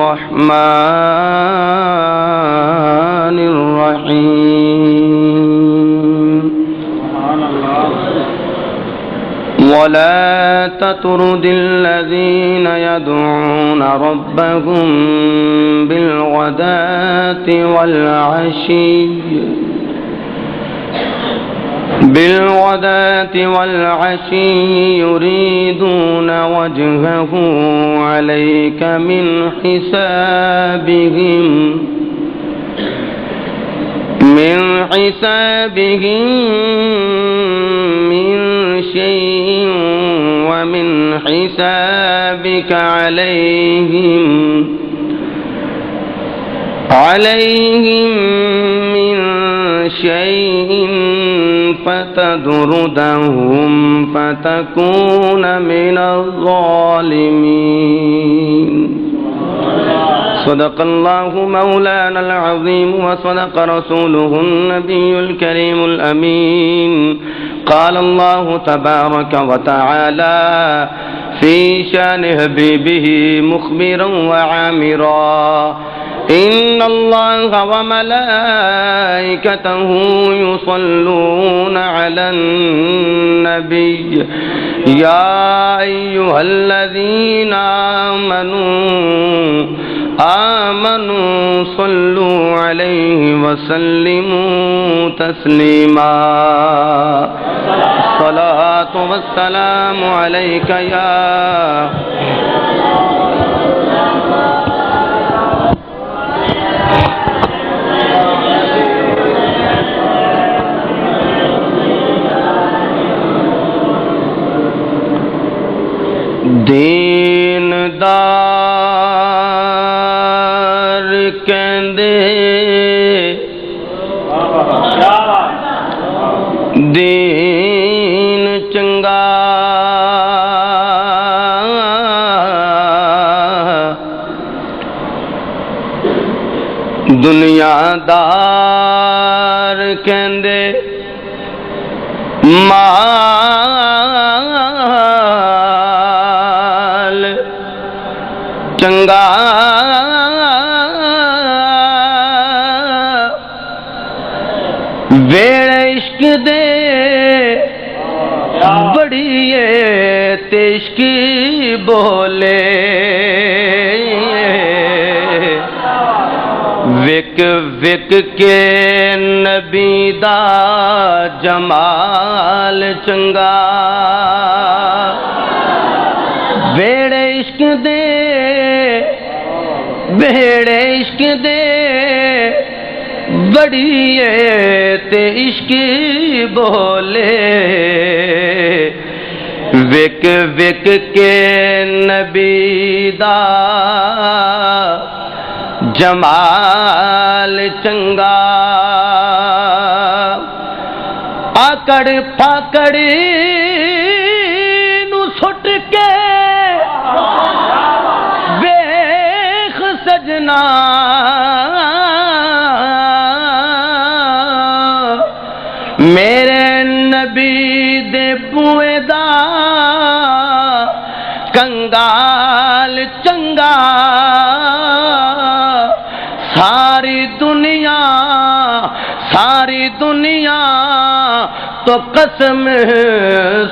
الرحمن الرحيم ولا تطرد الذين يدعون ربهم بالغداة والعشي يريدون وجهه عليك من حسابهم من شيء ومن حسابك عليهم من شيء فتطردهم فتكون من الظالمين. صدق الله مولانا العظيم وصدق رسوله النبي الكريم الأمين. قال الله تبارك وتعالى في شان حبيبه مخبرا وعامرا إن الله وملائكته يصلون على النبي يا أيها الذين آمنوا صلوا عليه وسلموا تسليما. الصلاة والسلام عليك يا دیندار کہندے دین چنگا دنیا دار کہندے مال چنگا ویڑ عشق دے بڑیے تشکی بولے وک وک کے نبی دا جمال چنگا ویڑ عشق دے بڑی تے عشق بولے وک وک کے نبی دا جمال چنگا آکڑ پھاکڑ نو سٹ کے ویخ سجنا میرے نبی دے بوئے دا کنگال چنگا ساری دنیا تو قسم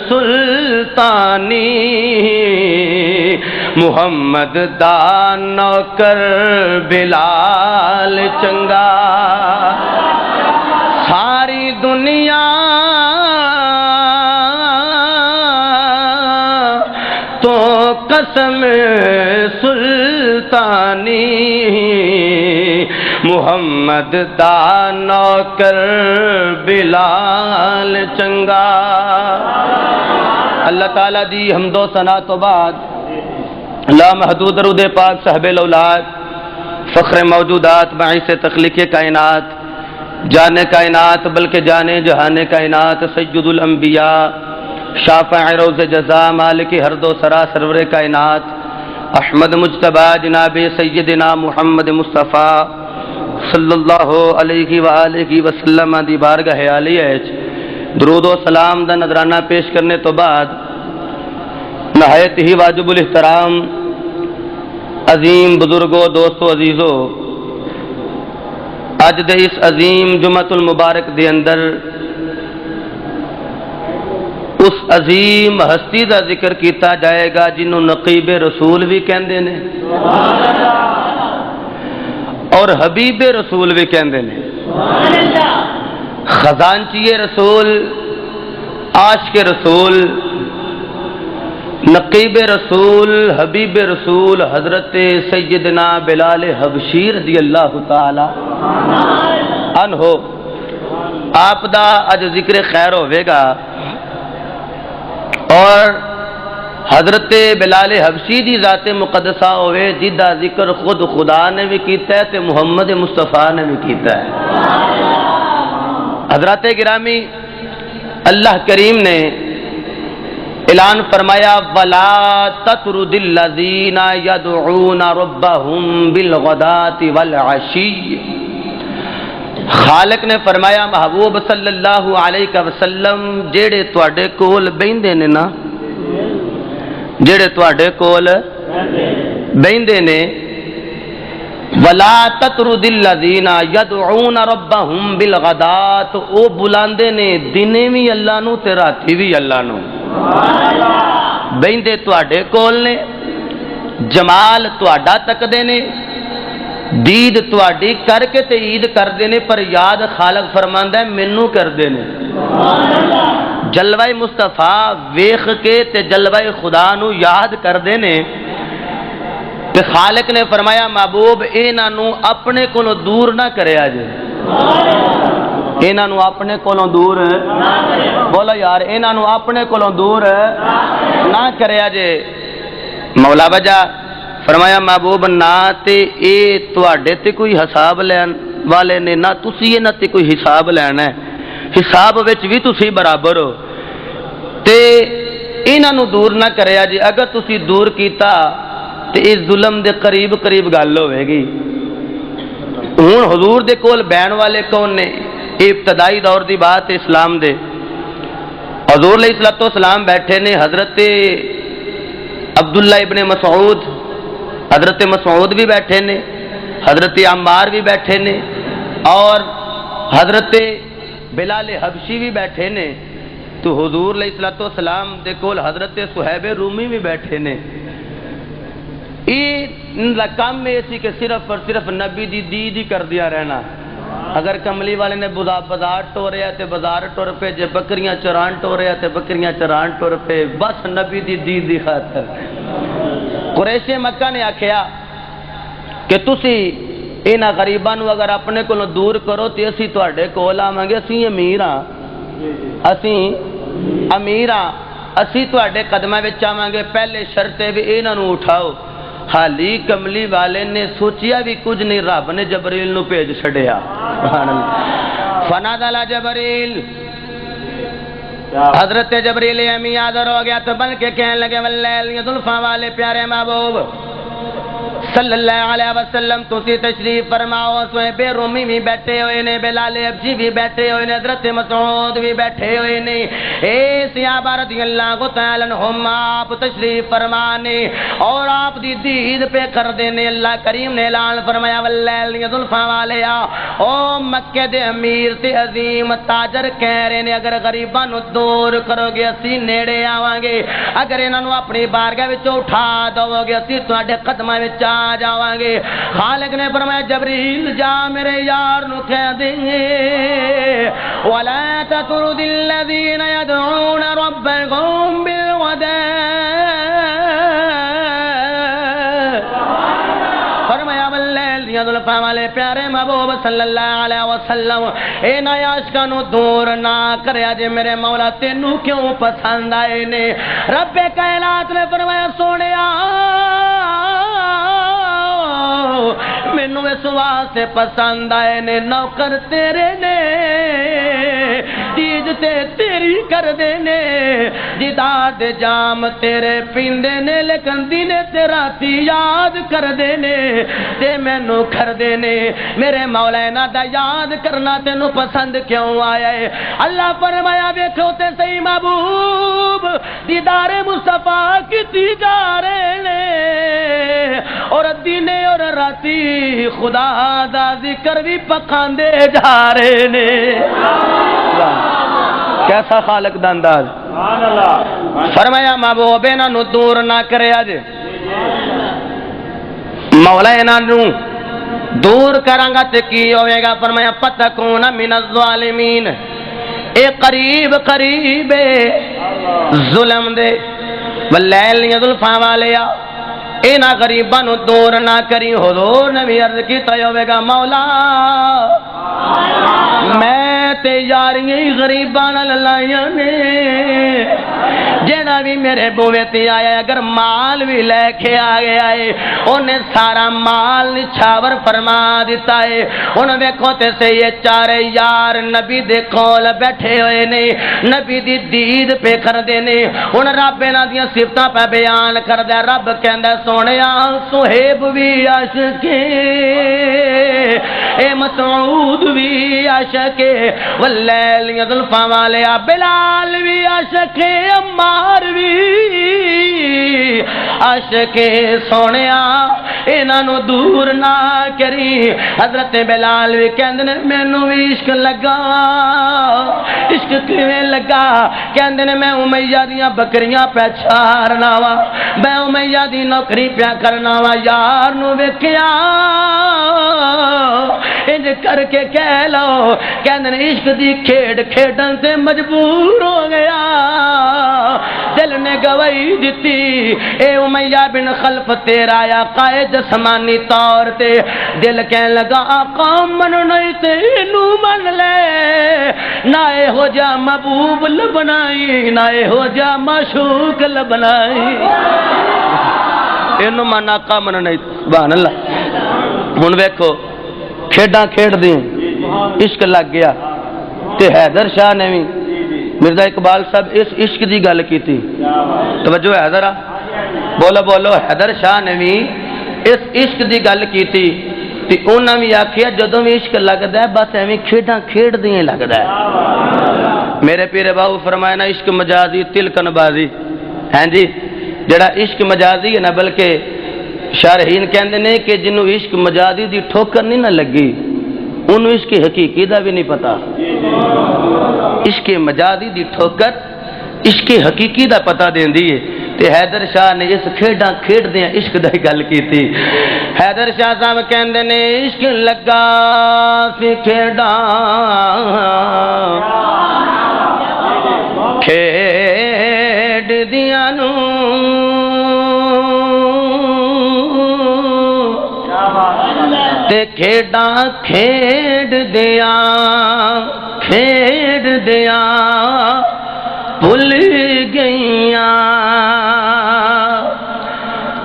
سلطانی محمد دا نوکر بلال چنگا ساری دنیا تو قسم سلطانی محمد دا نوکر بلال چنگا. اللہ تعالیٰ دی حمد و ثنا تو بعد لا محدود درود پاک صاحب الاولاد فخر موجودات باعث تخلیق کائنات جانے کائنات بلکہ جانے جہان کائنات سید الانبیاء شافع روز جزا مالک ہر دو سرا سرور کائنات احمد مجتبی جناب سیدنا محمد مصطفیٰ صلی اللہ علیہ وآلہ وسلم دی بارگاہ عالیہ درود و سلام دا نذرانہ پیش کرنے تو بعد نہایت ہی واجب الاحترام عظیم بزرگوں، دوستو، عزیزو، اج دے اس عظیم جمعۃ المبارک دے اندر اس عظیم ہستی دا ذکر کیتا جائے گا جنہوں نقیب رسول بھی کہندے نے اور حبیب رسول بھی کہندے نے، خزانچی رسول، عاشق رسول، نقیب رسول، حبیب رسول حضرت سیدنا بلال حبشی رضی اللہ تعالی عنہ آپ دا اج ذکر خیر ہوئے گا، اور حضرت بلال حبشی دی ذات مقدسہ ہوئے جدا ذکر خود خدا نے بھی کیتا ہے تے محمد مصطفیٰ نے بھی کیتا ہے۔ حضرات گرامی، اللہ کریم نے اعلان فرمایا وَلَا تَطْرُدِ الَّذِينَ يَدْعُونَ رَبَّهُمْ بِالْغَدَاةِ وَالْعَشِيِّ۔ خالق نے فرمایا محبوب صلی اللہ علیہ وسلم جیڑے تواڈے کول بیندے نے نا، جیڑے تواڈے کول بیندے نے، وَلَا تَطْرُدِ الَّذِينَ يَدْعُونَ رَبَّهُمْ بِالْغَدَاةِ، او بلاندے نے دنے بھی اللہ نو تے راتی بھی اللہ نو، بیندے تواڈے کول نے، جمال تواڈا تکدے نے، دید تواڈی کر کے تے عید کردے نے، پر یاد خالق فرماندا ہے مینوں کردے نے۔ جلوہ مصطفیٰ ویخ کے تے جلوہ خدا نو یاد کردے نے، تے خالق نے فرمایا محبوب انہاں نو اپنے کولوں دور نہ کریا جے، انہاں نو اپنے کولوں دور، بولو یار، انہاں نو اپنے کولوں دور نہ کریا جے۔ مولا وجہ فرمایا محبوب نہ تے اے تواڈے تے کوئی حساب لین والے نے، نہ تسی انہاں تے کوئی حساب لینا ہے، حساب وچ بھی تسی برابر ہو، تے انہاں نو دور نہ کریا جے۔ اگر تسی دور کیتا تے اس ظلم دے قریب قریب گل ہوئے گی۔ ہن حضور دے کول بہن والے کون نے؟ ابتدائی دور دی بات اسلام دے، حضور علیہ الصلوۃ والسلام بیٹھے نے، حضرت عبداللہ ابن مسعود، حضرت مسعود بھی بیٹھے نے، حضرت عمار بھی بیٹھے نے، اور حضرت بلال حبشی بھی بیٹھے نے، تو حضور علیہ الصلوۃ والسلام دے کول حضرت صہیب رومی بھی بیٹھے نے۔ ان دا کام میں سی کہ صرف اور صرف نبی دی دید ہی کر دیا رہنا۔ اگر کملی والے نے بازار ٹوریا تے بازار ٹور پہ، جے بکریاں چران ٹوریا تے بکریاں چران ٹور پہ، بس نبی دی دید دی خاطر۔ قریش مکہ نے آکھیا کہ تسی انہاں غریباں نو اگر اپنے کولوں دور کرو تے اسی تواڈے کول آواں گے، اسی امیر ہاں، اسی امیر ہاں، اسی تواڈے قدماں وچ آواں گے، پہلے شرط ہے بھی انہاں نو اٹھاؤ۔ حالی کملی والے نے سوچیا بھی کچھ نہیں، رب نے جبریل نو بھیج چھڈیا۔ فنادل جبریل، حضرت جبریل امی حاضر ہو گیا تو بن کے کہنے لگے واللیل زلفاں والے پیارے محبوب صلی اللہ علیہ وسلم تسی تشریف فرماؤ۔ صہیب رومی بھی بیٹھے ہوئے نے، بلال حبشی بھی بیٹھے ہوئے نے، حضرت مسعود بھی بیٹھے ہوئے نے، اے صحابہ رضی اللہ تعالی عنہم آپ تشریف فرمانے اور آپ دی دید پہ کر دینے۔ اللہ کریم نے اعلان فرمایا واللیل زلفاں والے او مکے دے امیر تے عظیم تاجر کہہ رہے نے اگر غریباں نو دور کرو گے اسی نیڑے آواں گے، اگر انہاں نو اپنی بارگاہ وچوں اٹھا دو گے اسی تواڈے قدماں وچ آ جاواں گے۔ خالق نے فرمایا جبریل جا میرے یار نو کہہ دیں وَلَا تَطْرُدِ الَّذِينَ يَدْعُونَ رَبَّهُمْ بِالْغَدَاةِ، فرمایا واللیل زلفاں والے پیارے محبوب صلی اللہ علیہ وسلم اے عاشقاں نو دور نہ کریا جے، میرے مولا تینوں کیوں پسند آئے نے؟ رب کائنات نے فرمایا سونیا مینوں اس واسطے پسند آئے نے، نوکر تیرے نے دید تے تیری کر دینے دیداد جام تیرے پیندے نے لیکن دینے تے راتی یاد کر دینے تے مینوں کر دینے میرے مولانا دا یاد کرنا تینوں پسند کیوں آیا ہے اللہ فرمایا ویکھو تے صحیح محبوب دیدار مصطفیٰ کیتی جا رہے نے اور دینے اور راتی خدا دا ذکر بھی پکھاندے جا رہے نے کیسا خالق دا انداز فرمایا محبوب انہاں نوں دور نہ کرے اج مولا انہاں نوں دور کراں گا تے کی ہوے گا فرمایا فتکون من الظالمین اے قریب قریب ظلم دے واللیل زلفاں والیا اینا غریباں نوں دور نہ کری حضور نے بھی عرض کیتا ہوے گا مولا میں تے یاریاں غریباں نال لائیاں نے جیڑا بھی میرے بوے تے آیا اگر مال بھی لے کے آ گیا ہے انہیں سارا مال نچھاور فرما دیتا ہے انہیں ویکھو تے سے یہ چارے یار نبی دے کول بیٹھے ہوئے نے نبی دی دید پہ کر دینے انہیں رب انہاں دیاں صفتاں پہ بیان کر دے رب کہندا سونیا صہیب بھی عاشقے اے مسعود بھی عاشقے واللیل زلفاں والے بلال بھی عاشقے عمار بھی عاشقے سونیا انہاں نوں دور نہ کری حضرت بلال بھی کہندے نے مینوں بھی عشق لگا عشق کیویں لگا کہندے نے میں امیہ دیاں بکریاں پہ چھارنا وا میں امیہ دی نوکری پیا کرنا وا یار نوں ویکھیا انج کر کے کہہ لو کہندے نے عشق دی کھیڈ کھیڈن تے مجبور ہو گیا دل نے گواہی دیتی اے امیہ بن خلف تیرا یا قائد جسمانی طور تے دل کہن لگا آقا من نہیں تے نو من لے نہ اے ہو جا محبوب لبنائی نہ اے ہو جا معشوق لبنائی اینو من آقا من نہیں سبحان اللہ ہن ویکھو کھیڈاں کھیڈ دیں عشق لگ گیا تے حیدر شاہ نے بھی مرزا اقبال صاحب اس عشق دی گل کی تھی توجہ ہے ذرا بولو بولو حیدر شاہ نے بھی اس عشق دی گل کی تھی تے انہاں بھی آکھیا جدوں بھی عشق لگدا ہے بس ایویں کھیڈاں کھیڈ دیاں لگدا ہے میرے پیر باو فرمایا نا عشق مجازی تلکن بازی ہیں جی جڑا عشق مجازی ہے نا بلکہ شارحین کہندے نے کہ جنوں عشق مجازی دی ٹھوکر نہیں نہ لگی انہوں عشق حقیقی دا بھی نہیں پتا عشق مجازی دی ٹھوکر عشق حقیقی دا پتا دین دیئے تے حیدر شاہ نے اس کھیڈاں کھیڈ دیاں عشق دا گل کی تھی حیدر شاہ صاحب کہندے نے عشق لگا سی کھیڈاں کھیڈ دیاں نوں تے کھیڈاں کھیڈ دیاں بھول گئیاں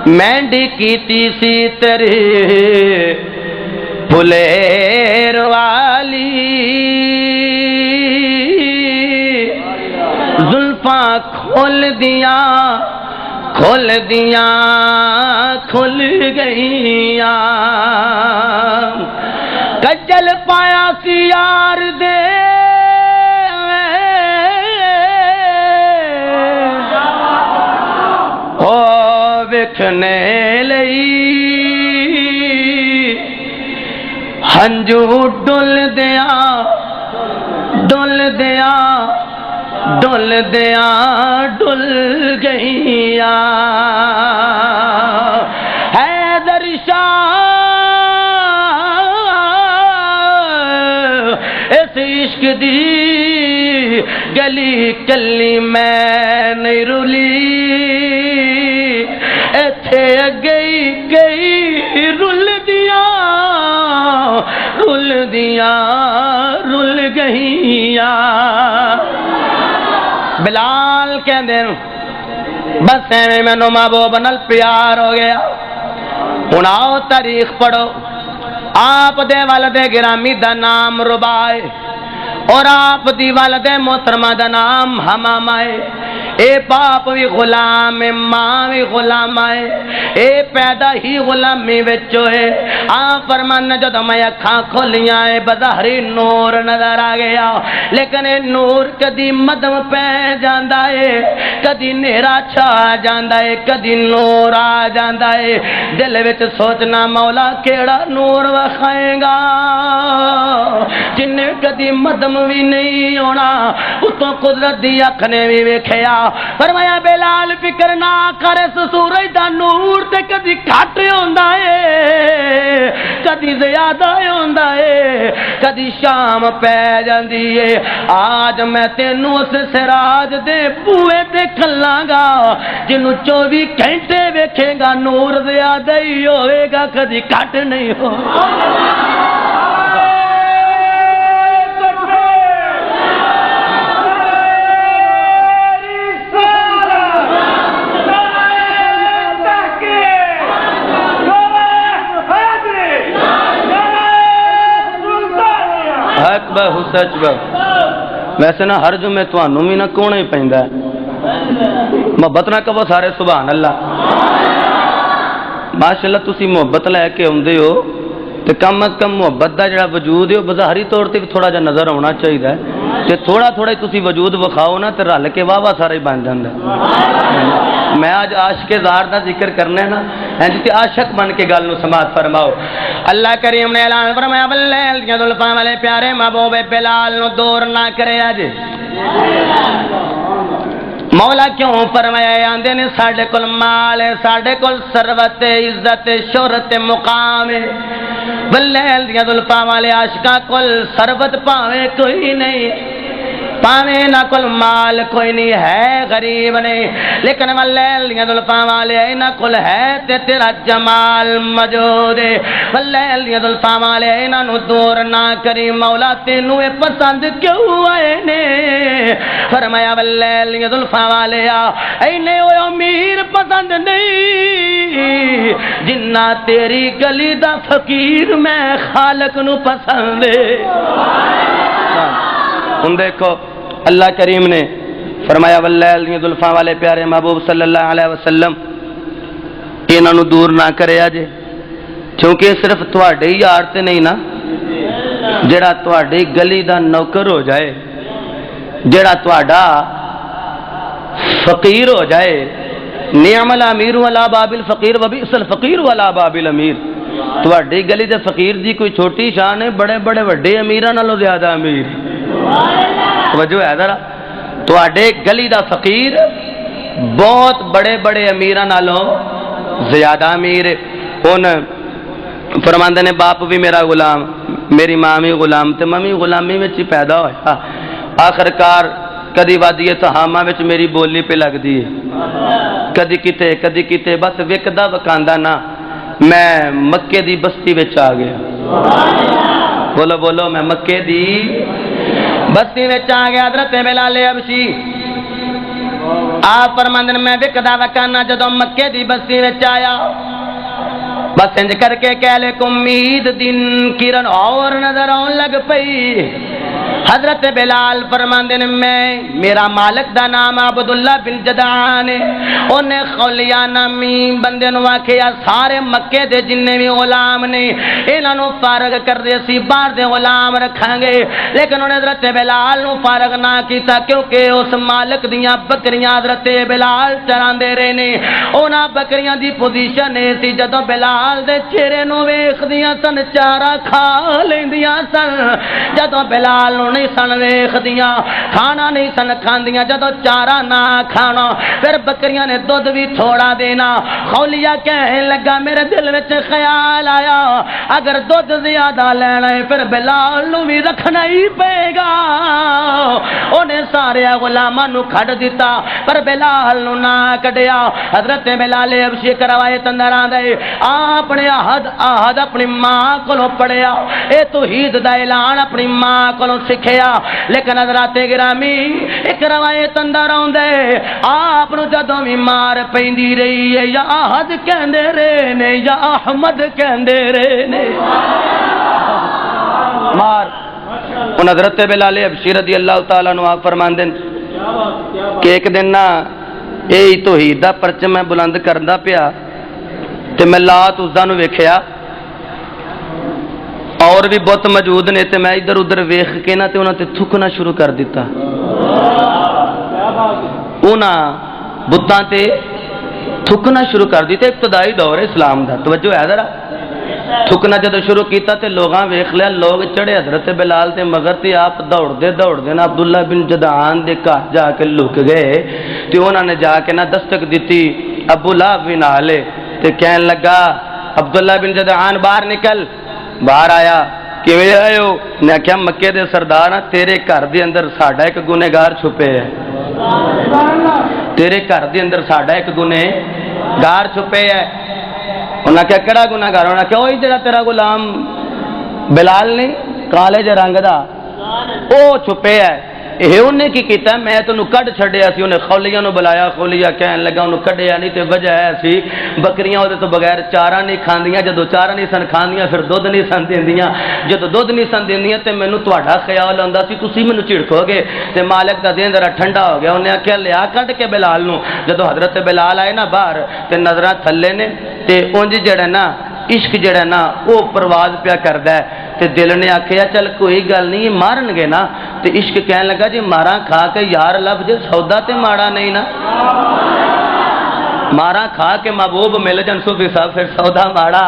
مینڈی کیتی سی تیرے بھلیر والی زلفاں کھول گئیاں کجل پایا سی یار دے او وکھنے لئی ہنجو ڈول گئیاں حیدر شاہ اس عشق دی گلی کلی میں نہیں رلی ایتھے گئی رل گئیاں بلال کہندے بس ایویں مینوں محبوب نال پیار ہو گیا ہن آؤ تاریخ پڑھو آپ دے والد گرامی دا نام ربائے اور آپ دی والد محترمہ دا نام حمامہ ہے، اے باپ بھی غلام ہے، ماں بھی غلام ہے، اے پیدا ہی غلامی وچ ہوئے۔ آپ فرمان جدوں میں اکھاں کھولیاں اے بظاہری نور نظر آ گیا، لیکن اے نور کدی مدم پہ جاندا ہے، کدی نیرا چھا جاندا ہے، کدی نور آ جاندا ہے۔ دل وچ سوچنا مولا کیڑا نور وکھائے گا جن کدی مدم بھی نہیں ہونا، اتوں قدرت دی اکھ نے بھی ویکھیا۔ فرمایا بلال فکر نہ کر، اس سورج دا نور تے کدی گھٹ ہوندا ہے، کدی زیادہ ہوندا ہے، کدی شام پہ جاندی ہے۔ آج میں تینوں اس سراج دے بوئے تے کھلاں گا جنوں 24 گھنٹے ویکھے گا، نور زیادہ ہی ہوئے گا، کدی گھٹ نہیں ہوگا۔ سچ ویسے نہ ہر جمعے تھانوں بھی نہ کونے ہی پیندا ہے، محبت نہ کہو سارے سبحان اللہ۔ ماشاءاللہ تسی محبت لے کے آندے ہو تے کم از کم محبت دا جڑا وجود ہے بظاہری طور تے تھوڑا جا نظر آنا چاہیے تے تھوڑا تھوڑا تسی وجود وکھاؤ نا تے رل کے واہ واہ سارا ہی بن جاندا ہے۔ میں آج عاشق زار دا ذکر کرنا ہے نا، تے عاشق بن کے گل نو سماعت فرماؤ۔ اللہ کریم نے اعلان فرمایا واللیل دیاں زلفاں والے پیارے محبوب بلال نو دور نہ کرے اج۔ مولا کیوں فرمایا آندے نے ساڈے کول مال ہے، ساڈے کول ثروت ہے، عزت ہے، شہرت ہے، مقام ہے۔ واللیل دیاں زلفاں والے عاشقاں کول ثروت پاویں کوئی نہیں، پاویں نہ کول مال کوئی نہیں ہے، غریب نہیں، لیکن واللیل دیاں زلفاں والے انہاں کول ہے تے تیرا جمال موجود ہے۔ واللیل دیاں زلفاں والے انہاں نو دور نہ کری، مولا تینوں اے پسند کیوں آئے نے؟ فرمایا واللیل دیاں زلفاں والے اینے او امیر پسند نہیں جنہ تیری گلی دا فقیر میں خالق نو پسند ہے۔ ہن دیکھو اللہ کریم نے فرمایا واللیل دیاں زلفاں والے پیارے محبوب صلی اللہ علیہ وسلم انہاں نو دور نہ کریا جے، کیونکہ صرف تواڈے ہی یار تے نہیں نا، جڑا تواڈی گلی دا نوکر ہو جائے، جڑا تواڈا فقیر ہو جائے، نعم الامیر ولا باب الفقیر وبئس الفقیر ولا باب الامیر۔ تواڈی گلی دے فقیر دی کوئی چھوٹی شان ہے، بڑے بڑے وڈے امیراں نالوں زیادہ امیر۔ توجہ ہے ذرا، تواڈے گلی دا فقیر بہت بڑے بڑے امیراں نالوں زیادہ امیر۔ ہن فرماندے نے باپ بھی میرا غلام، میری ماں بھی غلام، تے میں بھی غلامی وچ ہی پیدا ہویا، آخرکار کدی وادی تہامہ وچ میری بولی پہ لگ دی ہے، کدی کتے بس وکدا وکاندا نا میں مکے دی بستی وچ آ گیا۔ بولو بولو، میں مکے دی بستی وچ آ گیا۔ حضرت بلال حبشی آپ فرماندن میں وکدا وکانا جدوں مکے دی بستی وچ آیا، بس انج کر کے کہہ لے کو امید دن کرن اور نظر آن لگ پئی۔ حضرت بلال فرماندے نے میرا مالک دا نام عبداللہ بن جدعان ہے، انہیں خولیہ نامی بندے نو آکھیا سارے مکے دے جننے بھی غلام نے انہاں نو فارغ کر دے، سی باہر دے غلام رکھاں گے، لیکن انہیں حضرت بلال نو فارغ نہ کیتا، کیونکہ اس مالک دیاں بکریاں حضرت بلال چراندے رہے نے۔ انہاں بکریاں دی پوزیشن سی جدوں بلال دے چہرے نو ویکھدیاں سن چارہ کھا لیندیاں سن، جدوں بلال نو نہیں سن ویکھدیاں کھانا نہیں سن کھاندیاں، جدوں چارہ نہ کھانا پھر بکریاں نے دودھ بھی تھوڑا دینا۔ خولیہ کہنے لگا میرے دل وچ خیال آیا اگر دودھ زیادہ لینا ہے پھر بلال نو بھی رکھنا ہی پے گا۔ انہیں سارے غلاماں نو کھڑ دیتا پر بلال نو نہ کڈیا۔ حضرت بلال حبشی روایت اندر آندے آپ نے عہد اپنی ماں کولوں پڑھیا، اے توحید دا اعلان اپنی ماں کولوں سکھیا، لیکن حضرات گرامی ایک روایت اندر آندے آپ نو جدوں بھی مار پیندی رہی ہے یا عہد کہندے رہے نے یا احمد کہندے رہے نے، مار ان حضرت بلال حبشی رضی اللہ تعالیٰ عنہ آپ فرماندے کہ ایک دن نا یہ توحید دا پرچم میں بلند کردا پیا تے میں لات عزا نو ویکھیا اور بھی بت موجود نے تے میں ادھر ادھر ویکھ کے نا تے انہاں تے تھکنا شروع کر دیتا انہاں بتاں تے تھکنا شروع کر دیتا ابتدائی دور اسلام دا توجہ ہے ذرا تھکنا جدو شروع کیتا تے لوگاں ویکھ لیا لوگ چڑھے حضرت بلال تے مگر تے آپ دوڑ دے نا عبداللہ بن جدعان دے گھر جا کے لک گئے تے انہاں نے جا کے نا دستک دیتی ابو لہب بھی نالے تے کہن لگا عبداللہ بن جدعان باہر نکل باہر آیا کیویں آئے ہو نے کہا مکے دے سردار تیرے گھر دے اندر ساڈا ایک گنہگار چھپے ہے تیرے گھر دے اندر ساڈا ایک گنہگار چھپے ہے انہاں کہا کیڑا گنہگار انہاں کہا وہی جڑا تیرا غلام بلال نہیں کالے جے رنگ دا او چھپے ہے یہ انہیں کی کیتا ہے میں تنوں کڈ چھڈیا سی انہیں خولیاں نو بلایا خولیا کہن لگا انہوں کڈیا نہیں تے وجہ ہے سی بکریاں وہ تو بغیر چارہ نہیں کھاندیاں جدو چارہ نہیں سن کھاندیاں پھر دودھ نہیں سن دیندیاں جدو دودھ نہیں سن دیندیاں تے مینوں تہاڈا خیال آندا سی تسی مینوں جھڑکو گے تے مالک دا دین ذرا ٹھنڈا ہو گیا انہیں آخیا لیا کڈ کے بلال نو جدو حضرت بلال آئے نا باہر تے نظراں تھلے نے تے اونج جڑا نا عشق جڑا نا وہ پرواز پیا کردا ہے تے دل نے آکھیا چل کوئی گل نہیں مارن گے نا تے عشق کہن لگا جی ماراں کھا کے یار لب جے سودا تے ماڑا نہیں نا مارا کھا کے محبوب مل جن صوفی صاحب پھر سودا ماڑا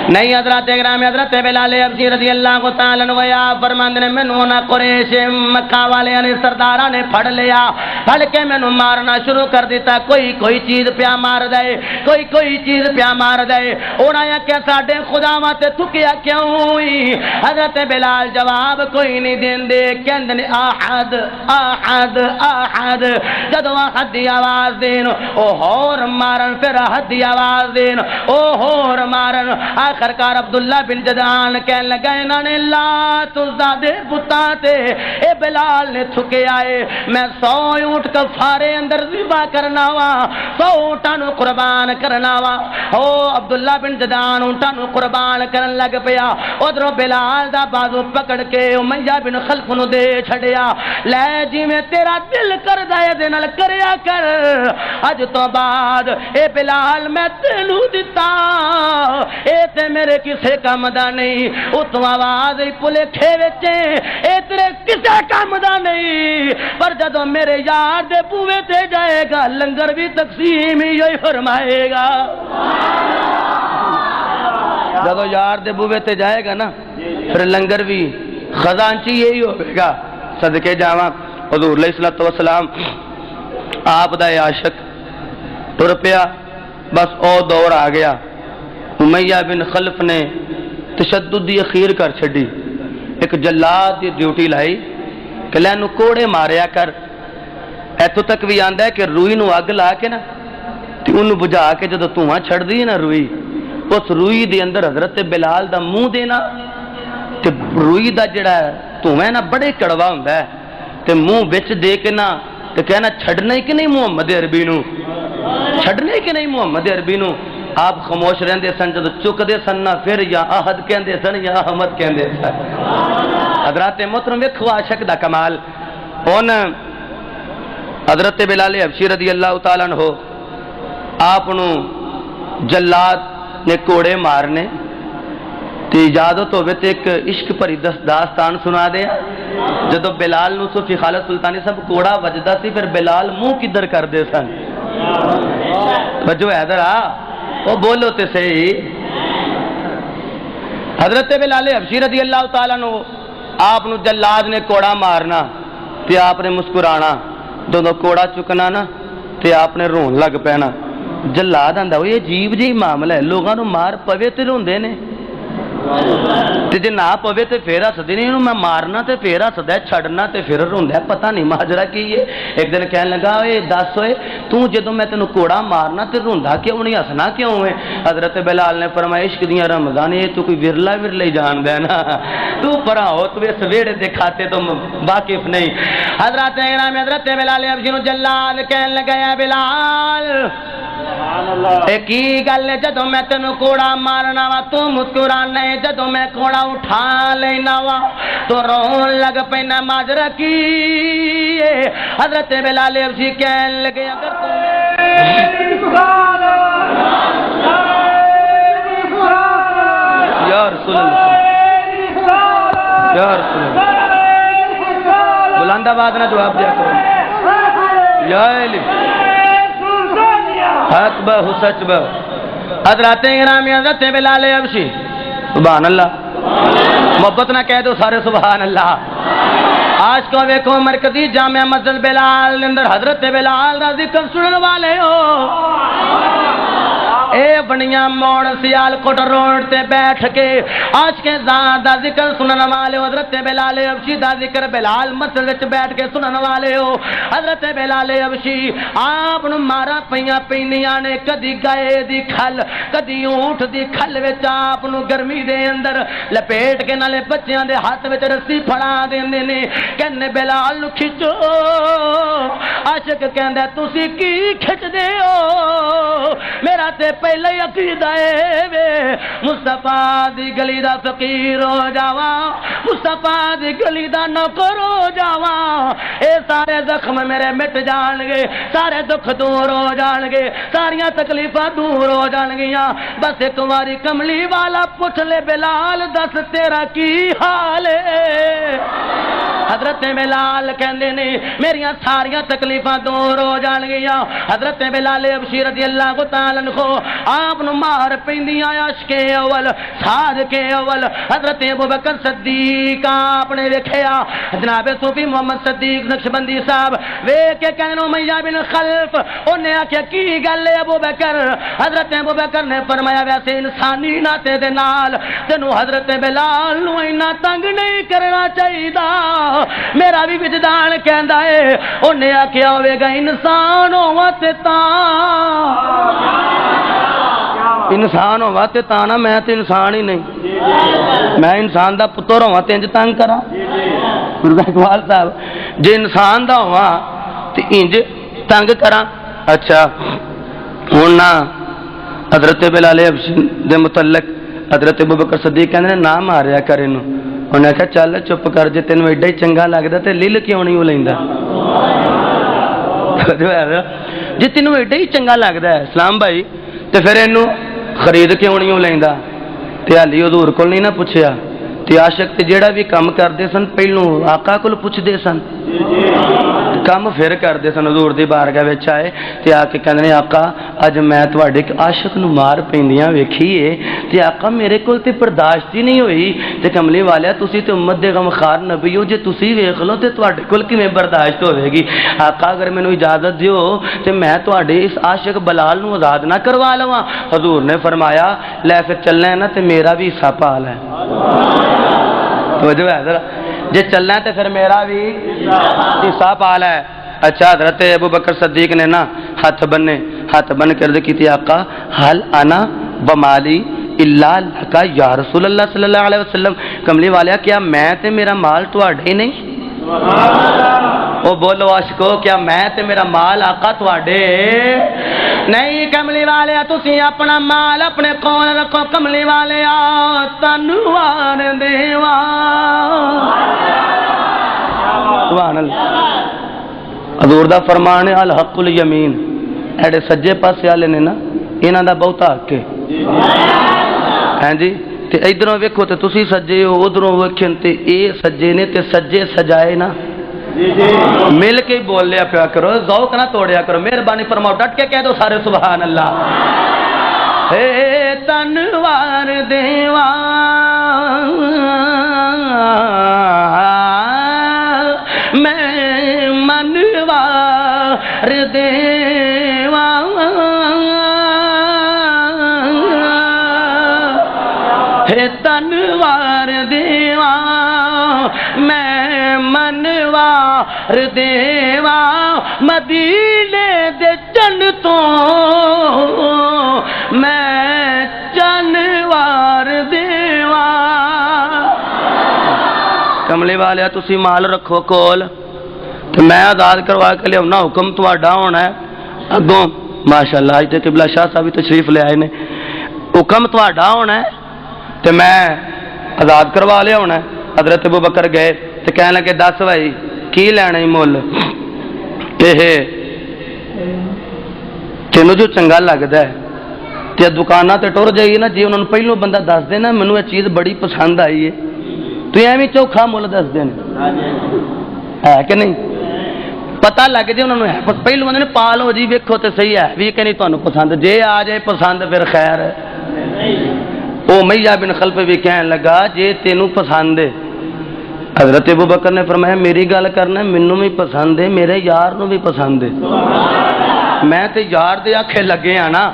نہیں حضرت اکرام حضرت بلال حبشی رضی اللہ تعالیٰ عنہ فرماندے نے مینوں نہ قریش مکہ والے نے سرداراں نے پھڑ لیا پھڑ کے مینوں مارنا شروع کر دیتا کوئی چیز پیا مار دے کوئی چیز پیا مار دے انہاں کہ ساڈے خداواں تے تھکیا کیوں ہوئی حضرت بلال جواب کوئی نہیں دیندے کہندے نے احد احد احد جدوں احد دی آواز دین او ہور مارن پھر احد دی آواز دین او ہور مارن آخرکار عبداللہ بن جدعان کہن لگا انہاں نے لات عزا دے بتاں تے اے بلال نے تھکے آئے میں 100 اونٹ کفارے اندر ذبح کرنا وا 100 اونٹاں نو قربان کرنا وا او عبداللہ بن جدعان اونٹاں نو قربان کرن لگ پیا ادھروں بلال دا بازو پکڑ کے امیہ بن خلف نو دے چھڑیا لے جویں تیرا دل کردا اے دے نال کریا کر اج تو بعد اے بلال میں تینوں دتا اے تے میرے کسے کام دا نہیں اتوں آواز پلکھے وچ اے تیرے کسے کام دا نہیں پر جدوں میرے یار دے بوئے تے جائے گا لنگر بھی تقسیم ہی فرمائے گا جدوں یار دے بوئے تے جائے گا نا پھر لنگر بھی خزانچی یہی ہوئے گا صدقے جاواں حضور علیہ الصلوۃ والسلام آپ دا عاشق ٹر پیا بس او دور آ گیا امیہ بن خلف نے تشدد دی اخیر کر چھڑی ایک جلاد دی ڈیوٹی لائی کہ لینو کوڑے ماریا کر ایتھوں تک بھی آندا ہے کہ روئی نو اگ لا کے نا تے اونوں بجھا کے جدوں دھواں چھڑ دی نا روئی اس روئی دے اندر حضرت بلال دا منہ دینا تے روئی دا جڑا دھواں نا بڑے کڑوا ہوندا ہے تے منہ وچ دے کے نا تے کہنا چھڑنا ہی کہ نہیں محمد عربی نو چھڑنے کہ نہیں محمد عربی نو آپ خاموش رہندے سن جدو چک دے سن نہ پھر یا احد کہندے سن یا احمد کہندے سن حضرات محترم ویکھو عاشق دا کمال ہن حضرت بلال حبشی رضی اللہ تعالیٰ عنہ آپ نو جلاد نے کوڑے مارنے تے اجازت ہوے تے ایک عشق بھری داستان سنا دے جدو بلال نو صوفی خالد سلطانی صاحب کوڑا وجدا سی پھر بلال منہ کدھر کر دے سن وجہ حیدر وہ بولو تے صحیح حضرت بلال حبشی رضی اللہ تعالیٰ نو آپ نو جلاد نے کوڑا مارنا تے آپ نے مسکرانا دونوں کوڑا چکنا نا تے آپ نے رون لگ پینا جلاد آندا وہ یہ عجیب جہی معاملہ ہے لوگاں نو مار پوے تے روندے نے تے جے نہ پوے تے پھر ہسدے نے میں مارنا تے پھر ہسدا ہے چھڑنا تے پھر روندا ہے پتہ نہیں ماجرا کی ہے ایک دن کہن لگا اے دس ہوئے تو جدوں میں تینوں کوڑا مارنا تے روندا کیوں نہیں ہسنا کیوں ہے حضرت بلال نے فرمایا عشق دیاں رمضان یہ تو کوئی ورلا ورلے جاندا ہے نا تو پرا ہو تو اس ویڑے دے کھاتے تو واقف نہیں حضرت اکرام حضرت بلال ابن جلال کہن لگا یا بلال کی گل جدو میں تینوں کوڑا مارنا وا تو مسکرانا ہے، جدو میں کوڑا اٹھا لینا وا تو رون لگ پینا، ماجرا کی حضرت بلال حبشی کہنے لگے اگر یا رسول اللہ یا رسول اللہ بلند آواز نہ جواب دیا کرو، یا علی حق بہ سچ بہ۔ حضرات گرامی حضرت بلال حبشی سبحان اللہ، محبت نہ کہہ دو سارے سبحان اللہ۔ آج کو ویکھو مرکزی جامع مسجد بلال اندر حضرت بلال دا ذکر سنن والے ہو، اے بنیاں موڑ سیال کوٹ روڈ تے بیٹھ کے آج کے ذات دا ذکر سنن والے ہو، حضرت بلال حبشی دا ذکر بلال مسجد وچ بیٹھ کے سنن والے ہو۔ حضرت بلال حبشی آپ نو مارا پیاں پینیاں نے، کدی گائے دی کھل کدی اونٹ دی کھل وچ آپ نو گرمی دے اندر لپیٹ کے نالے بچیاں دے ہاتھ وچ رسی پھڑا دیندے نے، کہنے بلال نو کھچو، عاشق کہندا تسی کی کھچ دے ہو، میرا تے پہلے عقیدہ ہے وے مصطفیٰ دی گلی دا فقیر ہو جاواں، مصطفیٰ دی گلی دا نوکر ہو جاواں، اے سارے زخم میرے مٹ جان گے، سارے دکھ دور ہو جان گے، ساریاں تکلیفاں دور ہو جان گیاں، بس ایک واری کملی والا پوچھ لے بلال دس تیرا کی حال ہے۔ حضرت بلال کہندے نے میریاں ساریاں تکلیفاں دور ہو جان گیاں۔ حضرت بلال حبشی رضی اللہ تعالی عنہ آپ نو مار پیندیاں عشق اول صادق اول حضرت ابوبکر صدیق آپ نے ویکھیا، جناب صوفی محمد صدیق نقشبندی صاحب ویکھ کے کہنے امیہ بن خلف، انہیں آکھیا کی گل ہے ابوبکر؟ حضرت ابوبکر نے فرمایا ویسے انسانی ناتے دے نال تینوں حضرت بلال نو اینا تنگ نہیں کرنا چاہیدا، میرا بھی وجدان کہندا ہے، انہیں آکھیا ہوے گا انسان ہوواں تے تاں، انسان ہوا تے تانا، میں تے انسان ہی نہیں، میں انسان دا پتر ہوا تے انج تنگ کرا؟ مرزا اقبال صاحب جے انسان دا ہوا تے انج تنگ کرا؟ اچھا ہن نا حضرت بلال حبشی دے متعلق حضرت ابوبکر صدیق کہندے نہ ماریا کر اینوں، انہیں کہا چل چپ کر، جے تینوں ایڈا ہی چنگا لگدا تے لل کیوں نہیں لیندا؟ جے تینوں ایڈا ہی چنگا لگدا ہے اسلام بھائی تے پھر اینوں خرید کیوں نہیں لیندا؟ تے حالی حضور کول نہیں نہ پوچھیا، تے عاشق تے جیڑا بھی کم کردے سن پہلوں آقا کول پوچھدے سن، کم پھر کردے سن، حضور دی بارگاہ وچ آئے تے آ کے کہندے نے آقا اج میں تواڈے عاشق نو مار پیندیاں ویکھی اے تے آقا میرے کول تے برداشت ہی نہیں ہوئی، تے کملی والیا تسی تے امت دے غمخار نبی ہو، جے تسی ویکھ لو تے تواڈے کول کیویں برداشت ہوے گی؟ آقا اگر مینوں اجازت دیو تے میں تواڈے اس عاشق بلال نو آزاد نہ کروا لواں؟ حضور نے فرمایا لے پھر چلنا ہے نا تے میرا بھی حصہ پال ہے، توجہ ہے ذرا، جے چلنا ہے تے پھر میرا بھی حصہ پال ہے۔ اچھا حضرت ابوبکر صدیق نے نا ہاتھ بن کر دے کیتی آقا حل انا بمالی الا لکا یا رسول اللہ صلی اللہ علیہ وسلم، کملی والیا کیا میں تے میرا مال تواڈے نہیں؟ او بولو عاشقو کیا میں تے میرا مال آقا تواڈے نہیں؟ کملی والیا تسی اپنا مال اپنے کول رکھو، کملی والیا تنوار دیوا سبحان اللہ۔ حضور دا فرمان ہے الحق الیمین، ایڈے سجے پاسے والے نے نا انہاں دا بہت حق ہے، ہاں جی، تے ادھروں ویکھو تے تسی سجے ہو، ادھروں ویکھن تے اے سجے نے تے سجے سجائے نا، مل کے بول لیا پیا کرو، ذوق نہ توڑیا کرو، مہربانی فرماؤ ڈٹ کے کہہ دو سارے سبحان اللہ۔ اے تنوار دیوا میں منوار دیوا، ہے تنوار دیوا میں منوار دیوا، مدینے دے چن تو میں چنوار دیوا۔ کملی والیا تسی مال رکھو کول تے میں آزاد کروا کے لیاؤنا، حکم تواڈا ہونا ہے، اگوں ماشاءاللہ اج تے قبلہ شاہ صاحب بھی تشریف لے آئے نے. حکم تہاڈا ہونا ہے تے میں آزاد کروا لیا ہونا ہے. حضرت ابو بکر گئے تے کہنے لگے دس بھائی کی لینا مل تینوں جو چنگا لگتا ہے تے دکاناں تے ٹر جائیے نا. جی انہوں نے پہلو بندہ دس دے نا مینوں یہ چیز بڑی پسند آئی ہے تو ایویں چوکھا مل دس دین ہے کہ نہیں پتہ لگ جائے انہوں نے پہلو بندے نے پال ہو جی ویکھو تے صحیح ہے بھی کہ نہیں تمہیں پسند جے آ جائے پسند پھر خیر ہے. وہ امیہ بن خلف بھی کہنے لگا جے تینوں پسند ہے. حضرت ابو بکر نے فرمایا میری گل کرنا مینوں بھی پسند ہے میرے یار نو بھی پسند ہے. میں تے یار دے آکھے لگے ہاں نا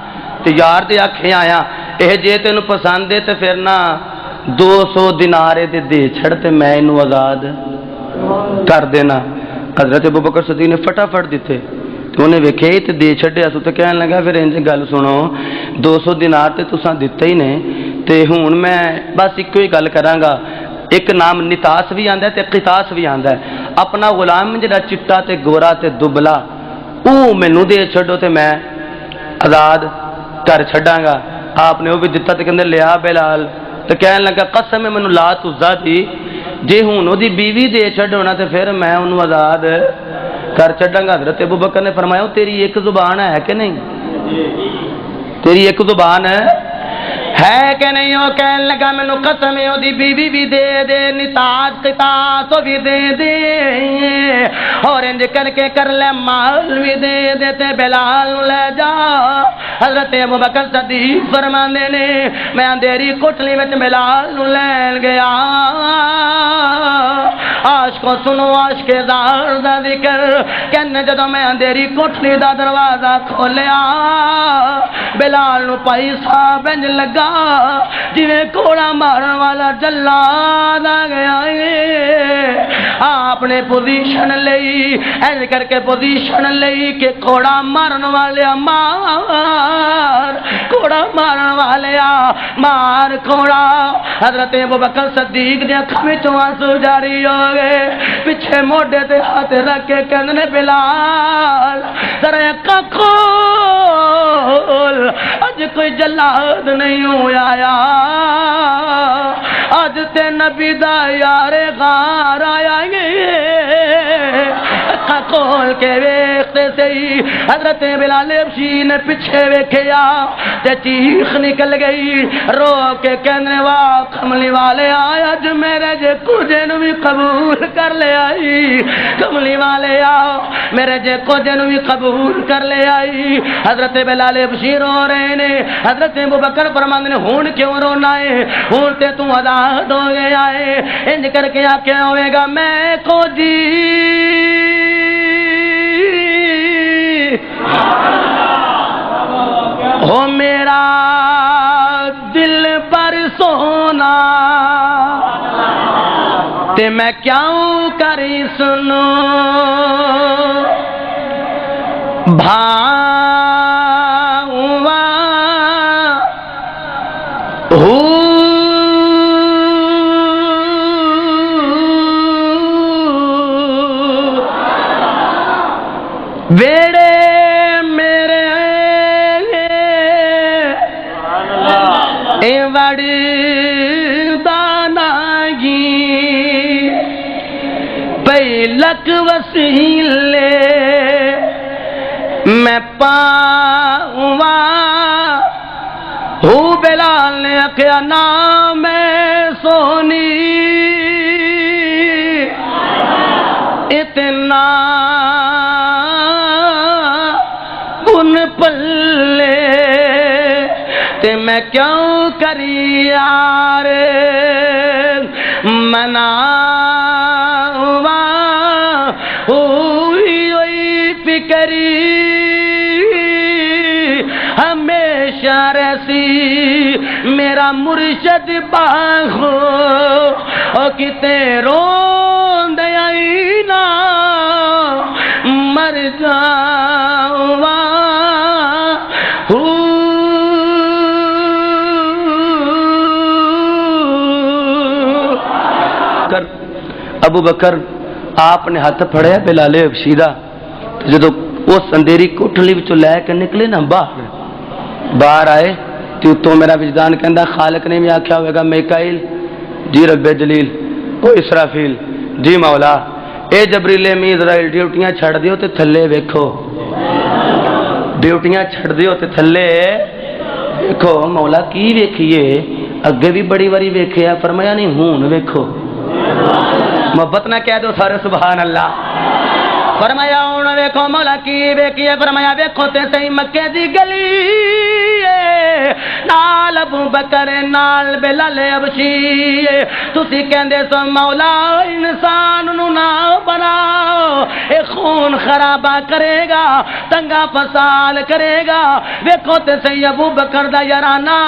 تے یار دے آکھے آیا یہ جے تینوں پسند ہے تے پھر نا 200 دینار دے چھڑ تے میں انہوں آزاد کر دینا. حضرت ابو بکر صدیق نے فٹافٹ دیتے تو انہیں ویکھے تے دے چھڑیا تو کہنے لگا پھر انج گل سنو 200 دینار تے تساں دتے ہی نے تے ہن میں بس ایک ہی گل کراں گا. ایک نام نتاس بھی آندا ہے تے قطاس بھی آندا ہے. اپنا غلام جڑا چٹا تے گورا تے دبلا او مینوں دے چھڈو تے میں آزاد کر چھڈاں گا. آپ نے وہ بھی دتا تے کہندے لیا بلال تے کہنے لگا قسم ہے مینوں لات عزا دی جے ہن اودی بیوی دے چھڈونا تے پھر میں اونوں آزاد کر چھڈاں گا. حضرت ابو بکر نے فرمایا تیری ایک زبان ہے کہ نہیں تیری ایک زبان ہے کہ نہیں. وہ کہنے لگا مینوں قسم ہے اودی بیوی بھی دے دے نتاج قطاس بھی دے دے اور انج کر کے کر لے مال بھی دے دے تے بلال لے جا. حضرت ابو بکر صدیق فرماندے نے میں اندھیری کوٹلی وچ بلال لین گیا. عاشقو سنو عاشق زار دا ذکر کہنے جدوں میں اندھیری کوٹلی دا دروازہ کھولیا بلال نو پائی صاحب انج لگا جویں کوڑا مارن والا جلاد آ گیا ہے. آپ نے پوزیشن لئی ایج کر کے پوزیشن لئی کہ کوڑا مارن والے مار کوڑا مارن والے مار کوڑا. حضرت ابو بکر صدیق نے اکھاں وچوں آنسو جاری ہو گئے پیچھے موڈے تے ہاتھ رکھ کے کہندے بلال ذرا اکھاں کھول اج کوئی جلاد نہیں ہویا اج تے نبی دا یار غار آیا اکھاں کھول کے ویکھتے سی. حضرت بلال حبشی نے پیچھے ویکھیا تے چیخ نکل گئی رو کے کہنے واہ کملی والے آیا اج میرے جے کجے نو بھی قبول کر لے آئی کملی والے آؤ میرے جے کجے نو بھی قبول کر لے آئی. حضرت بلال حبشی رو رہے نے. حضرت ابو بکر فرماندے نے ہن کیوں رونا ہے ہن تے تو آزاد ہو گیا ہے. انج کر کے آکھیا ہوئے گا میں کو جی ہو میرا دل پر سونا تے میں کیوں کری سنو بھاوا ویڑے میرے اے وڑی داناگی پئی لک وسیلے میں پاؤں ہو بلال نے آکھیا نام سونی اتنا گن پلے تے میں کیوں کری یار منا ہوئی فکری ہمیشہ رسی میرا مرشد باغو او کتے رون دیائی نا مر جاؤں ابو بکر آپ نے ہاتھ پھڑیا بلال حبشی دا جدو اس اندھیری کوٹھلی وچوں لے کے نکلے نا باہر آئے تو اتوں میرا وجدان کہندا خالق نے بھی آکھیا ہوئے گا میکائیل جی رب جلیل، او اسرافیل جی مولا، اے جبریل امین اسرائیل ڈیوٹیاں چھڑ دیو تے تھلے ویکھو، ڈیوٹیاں چھڑ دیو تے تھلے ویکھو۔ مولا کی ویکھیے؟ اگے بھی بڑی واری ویکھیا، فرمایا نہیں ہون ویکھو۔ محبت نہ کہہ دو سارے سبحان اللہ۔ فرمایا ہون ویکھو، مولا کی ویکھیے؟ فرمایا ویکھو تے صحیح مکے دی گلی نال ابو بکر نال بلال حبشی، تسی کہندے سو مولا انسان نو نہ بناؤ، اے خون خرابہ کرے گا، تنگا فساد کرے گا۔ ویکھو تے صحیح ابو بکر دا یارانہ،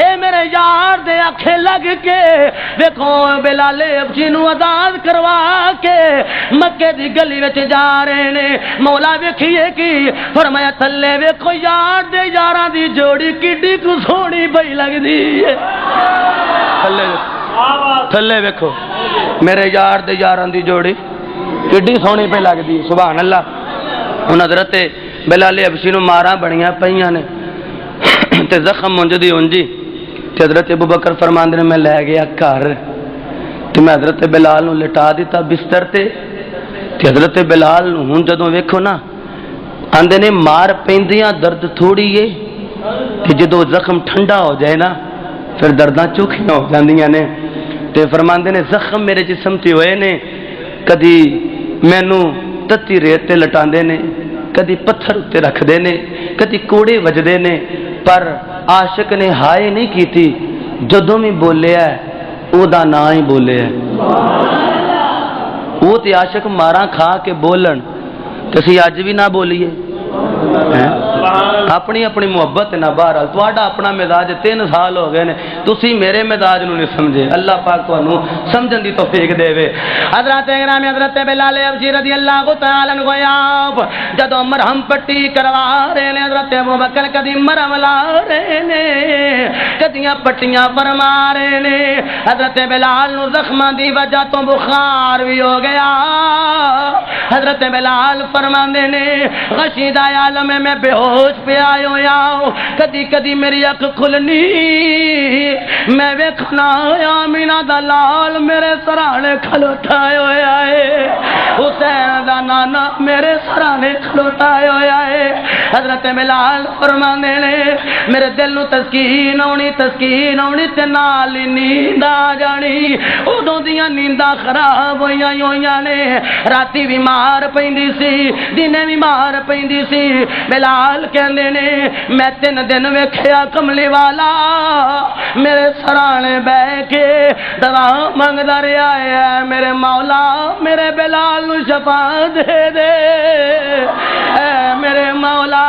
اے میرے یار دے آکھے لگ کے ویکھو بلال حبشی نو آزاد کروا کے مکے دی گلی وچ جا رہے نے۔ مولا ویکھیے کی؟ فرمایا تھلے ویکھو یار دے یاراں دی جوڑی کڈی کو سونی پئی لگدی ہے۔ تھلے ویکھو میرے یار دے یاراں دی جوڑی کڈی سونی پئی لگدی، سبحان اللہ۔ ہن حضرت بلال حبشی نو ماراں بڑیاں پئیاں نے تے زخم منجدی اونجی تے حضرت ابوبکر فرماندے نے میں لے گیا گھر تے میں حضرت بلال نو لٹا دیتا بستر تے حضرت بلال ہوں جدوں ویکھو نا آندے نے مار پیندیاں درد تھوڑی ہے کہ جدو زخم ٹھنڈا ہو جائے نا پھر درداں چوکھیاں ہو جاندیاں نے تے فرماندے نے زخم میرے جسم تے ہوئے نے، کدی مینوں تتی ریت تے لٹاندے نے، کدی پتھر تے رکھ دے نے، کدی کوڑے وجدے نے، پر عاشق نے ہائے نہیں کیتی، جدوں بھی بولیا ہے او دا نا ہی بولیا ہے۔ وہ تے عاشق ماراں کھا کے بولن تے اسی اج بھی نہ بولیے، اپنی اپنی محبت نہ بہرحال تہاڈا اپنا مزاج 3 سال ہو گئے نے، تسی میرے مزاج نو نہیں سمجھے، اللہ پاک تانوں سمجھن دی توفیق دے وے۔ حضرت گرامی حضرت بلال حبشی رضی اللہ تعالی عنہ آپ جدوں مرہم پٹی کروا رہے نے، حضرت ابوبکر کدی مرہم لا رہے نے، کدیاں پٹیاں فرما رہے نے۔ حضرت بلال نو زخماں دی وجہ تو بخار بھی ہو گیا، حضرت بلال فرماندے نے غشید عالم میں بے ہوش پہ آئے ہویا، کدی کدی میری اکھ کھلنی میں ویکھنا آمینہ دا لال میرے سرانے کھلوتا ہویا ہے، حسین دا نانا میرے سرانے کھلوتا ہویا ہے۔ حضرت بلال فرماندے نے میرے دل نو تسکین آنی تے نال نیند آ جانی، ادوں دیاں نینداں خراب ہویاں نے، راتی بھی مار پیندی سی دنے بھی مار پیندی سی۔ بلال کہندے نے میں 3 دن ویکھیا کملی والا میرے سرانے بہ کے دعا منگدا رہیا ہے، میرے مولا میرے بلال نو شفا دے دے، اے میرے مولا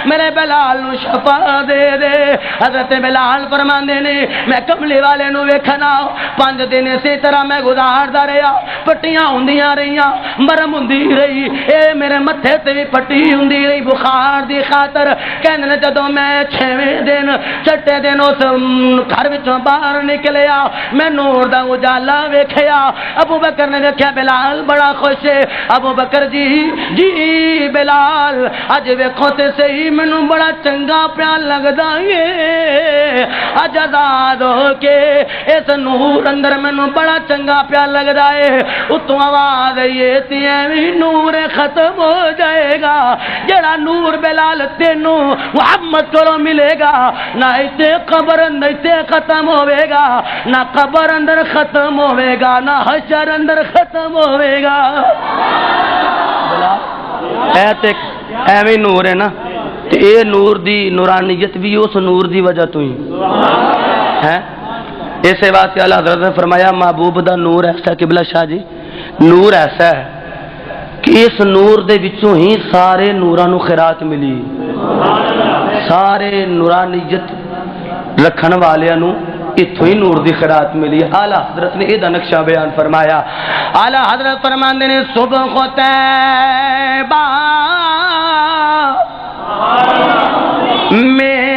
میرے بلال نو شفا دے دے۔ حضرت بلال فرماندے نے میں کملی والے نو ویکھنا 5 دن اسی طرح میں گزاردا رہیا، پٹیاں ہوندیاں رہیاں، مرم ہوندی رہی، اے میرے متھے تے بھی پٹی ہوندی رہی بخار دی خاطر۔ کہندے نے جدوں میں 6ویں دن چھٹے دن اس گھر وچوں باہر نکلیا میں نور دا اجالا ویکھیا، ابو بکر نے ویکھیا بلال بڑا خوش ہے۔ ابو بکر جی بلال اج ویکھو تے صحیح مینوں بڑا چنگا پیا لگدا ہے، اج آزاد ہو کے اس نور اندر مینوں بڑا چنگا پیا لگدا ہے۔ اتوں آواز آئی تے ایویں نور ختم ہو جائے گا، جڑا نور بلال تینوں محمد کو ملے گا نہ ایتھے قبر اندر ختم ہوے گا، نہ قبر اندر ختم ہوے گا، نہ حشر اندر ختم ہوے گا۔ تے ایویں نور ہے نا تے اے نور دی نورانیت بھی اس نور دی وجہ تو ہی ہے۔ اسے واسطے اللہ حضرت نے فرمایا محبوب دا نور ایسا قبلہ شاہ جی نور ایسا ہے کہ اس نور دے وچوں ہی سارے نوراں نو خیرات ملی، سارے نورانیت رکھن والیاں نو اتھوں ہی نور دی خیرات ملی۔ اعلی حضرت نے یہ نقشہ بیان فرمایا۔ اعلی حضرت فرماندے نے صبح کو طیبہ میں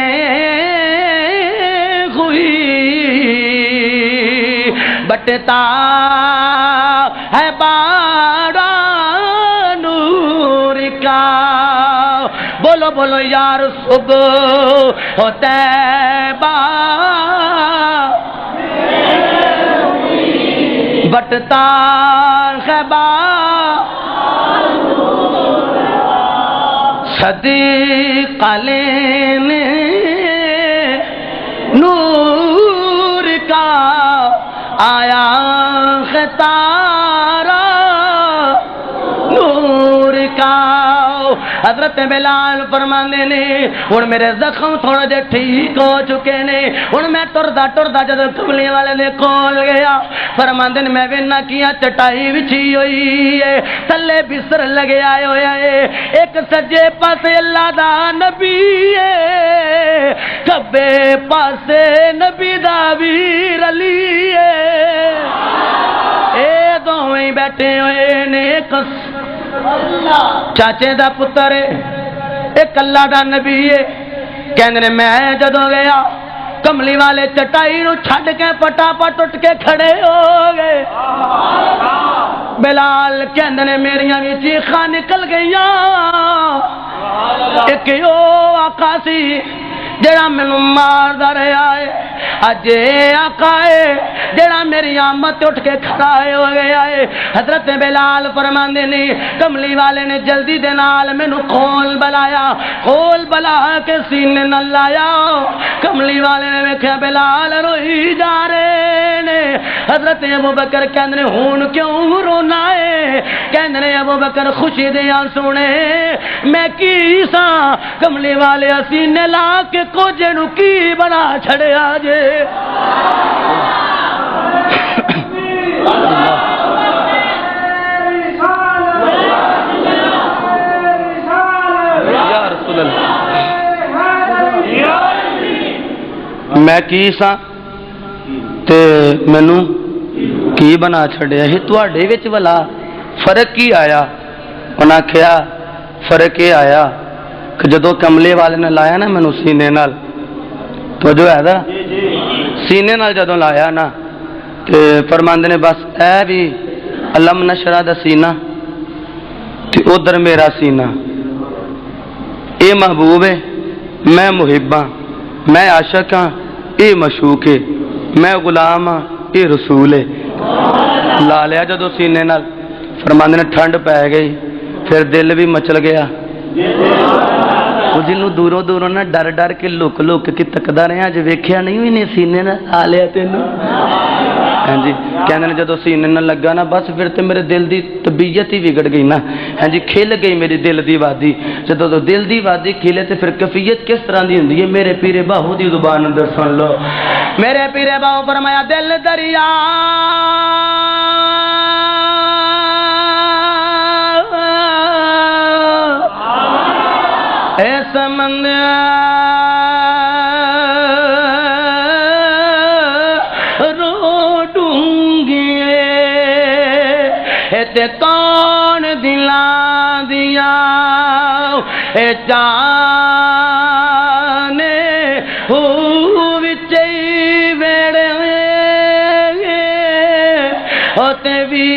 ہوئی بٹتا ہے بارہ نور کا، بولو بولو یار صبح ہو طیبہ بٹتا خیبہ صدیق لینے نور کا آیا خطارہ نور کا حضرت بلال فرماندے نے ہن میرے زخم تھوڑا جے ٹھیک ہو چکے نے ہن میں ٹردا ٹردا جدوں کملی والے دے کول گیا فرماندے نے میں وینا کیا چٹائی وچھی ہوئی ہے تھلے بستر لگیا ہویا ہے ایک سجے پاسے اللہ دا نبی ہے کھبے پاسے نبی دا ویر علی ہے اے دوویں بیٹھے ہوئے نے چاچے دا پتر ایک اللہ دا نبی ہے کہندے نے میں جدوں گیا کملی والے چٹائی نو چھڈ کے پٹاپٹ اٹھ کے کھڑے ہو گئے بلال کہندے نے میریاں وی چیخاں نکل گئیاں ایک او آقا سی جڑا مینوں ماردا رہیا ہے اج آقا ہے جڑا میری آمد اٹھ کے کھڑا ہو گیا ہے حضرت بلال فرماندے نے کملی والے نے جلدی دے نال مینوں کھول بلا کے سینے نال لایا کملی والے نے ویکھیا بلال روئی جا رہے نے حضرت ابوبکر کہندے نے ہن کیوں رونا ہے کہندے نے ابوبکر خوشی دے آنسو نے میں کی ساں کملی والے سینے لا کے کچھ نو کی بنا چھڑیا جے یا رسول اللہ میں کی ساں تے مینوں کی بنا چھڑیا ہے تواڈے وچ والا فرق کی آیا انہاں کہیا فرق یہ آیا کہ جدو کملے والے نے لایا نا مینوں سینے نال تو جو ہے نا سینے نال جدو لایا نا تے فرماندے نے بس اے بھی علم نشرہ دا سینہ تے ادھر میرا سینہ اے محبوب ہے میں محب ہاں میں عاشق ہاں اے مشوق ہے میں غلام ہاں اے رسول ہے لا لیا جدو سینے نال فرماندے نے ٹھنڈ پے گئی پھر دل بھی مچل گیا جنوں دوروں دوروں نہ ڈر ڈر کے لک لک کے تکدا رہا اج ویکھیا نہیں ہوئی نے سینے نال آ لیا تینوں ہاں جی کہندے نے جدوں سینے نال لگا نا بس پھر تے میرے دل دی طبیعت ہی بگڑ گئی نا ہاں جی کھل گئی میری دل دی وادی جدوں تو دل دی وادی کھلے تے پھر کیفیت کس طرح دی ہوندی ہے میرے پیر باہو دی زبان اندر سن لو میرے پیر باہو فرمایا دل دریا اے سمندر رو ڈونگی اے تے کون دلاں دیا اے جانے ہو وچئی ویڑے او تے وی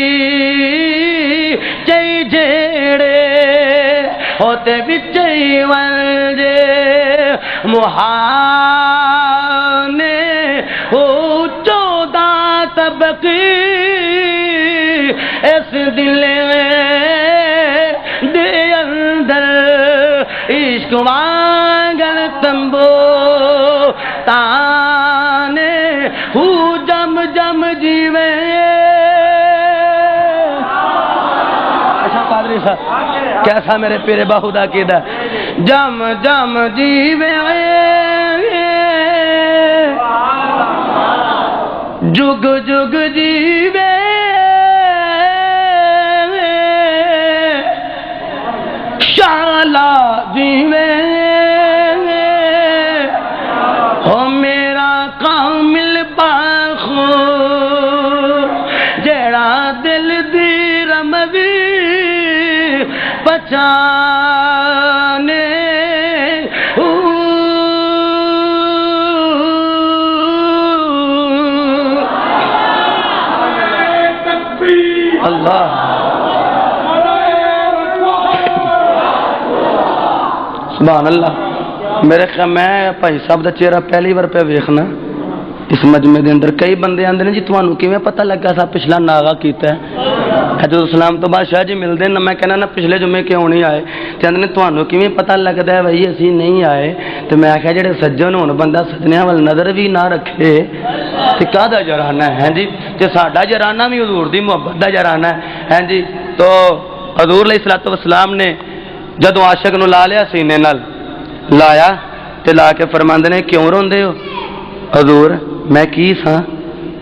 چئی جھیڑے ہوتے بچئی ونجے مہانے ہو 14 طبقی اس دل دے اندر عشق وانگن تمبو تانے ہو جم جم جیوے قادری صاحب کیسا میرے پیر باہو دا کیدا جم جم جیوے جگ جگ جیوے شالا جیوے او میرا کامل باخو جیڑا دل دی رمضی پہچانے اللہ سبحان اللہ. میرے خیال میں بھائی صاحب دا چہرہ پہلی بار پہ ویکھنا اس مجمع دے اندر. کئی بندے آندے نے جی تانوں کیویں پتہ لگا سا پچھلا ناغا کیتا ہے حضرت اسلام تو بعد شاہ جی ملدے نا. میں کہنا نا پچھلے جمعے کیوں نہیں آئے تے آندے نے تانوں کیویں پتہ لگدا ہے بھائی اسی نہیں آئے. تے میں آکھیا جڑے سجن ہون بندہ سجنیاں ول نظر بھی نہ رکھے تے کاہدا جرانہ ہے جی. تے ساڈا جرانہ بھی حضور دی محبت دا جرانہ ہے جی. تو حضور علیہ الصلوۃ والسلام نے جدوں عاشق نو لا لیا سینے نال لایا تے لا کے فرماندے نے کیوں روندے ہو حضور میں کی سا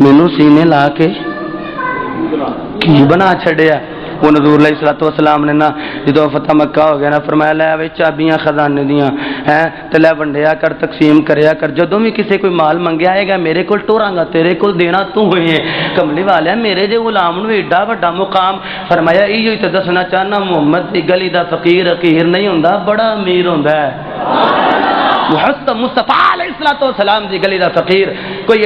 مینوں سینے لا کے کی بنا چھڑیا. وہ حضور علیہ الصلوۃ والسلام نے نا جدوں فتح مکہ ہو گیا نا فرمایا لے وے چابیاں خزانے دیاں ہیں تے لے ونڈیا کر تقسیم کریا کر. جدوں بھی کسے کوئی مال منگیا آئے گا میرے کول ٹوراں گا تیرے کول دینا تو ہوئی ہے. کملی والیا میرے جے غلام نو ایڈا وڈا مقام. فرمایا ایو تے دسنا چاہنا محمد دی گلی دا فقیر حقیر نہیں ہوندا بڑا امیر ہوندا ہے. محسن مصطفیٰ علیہ الصلوۃ والسلام دی گلی دا فقیر کوئی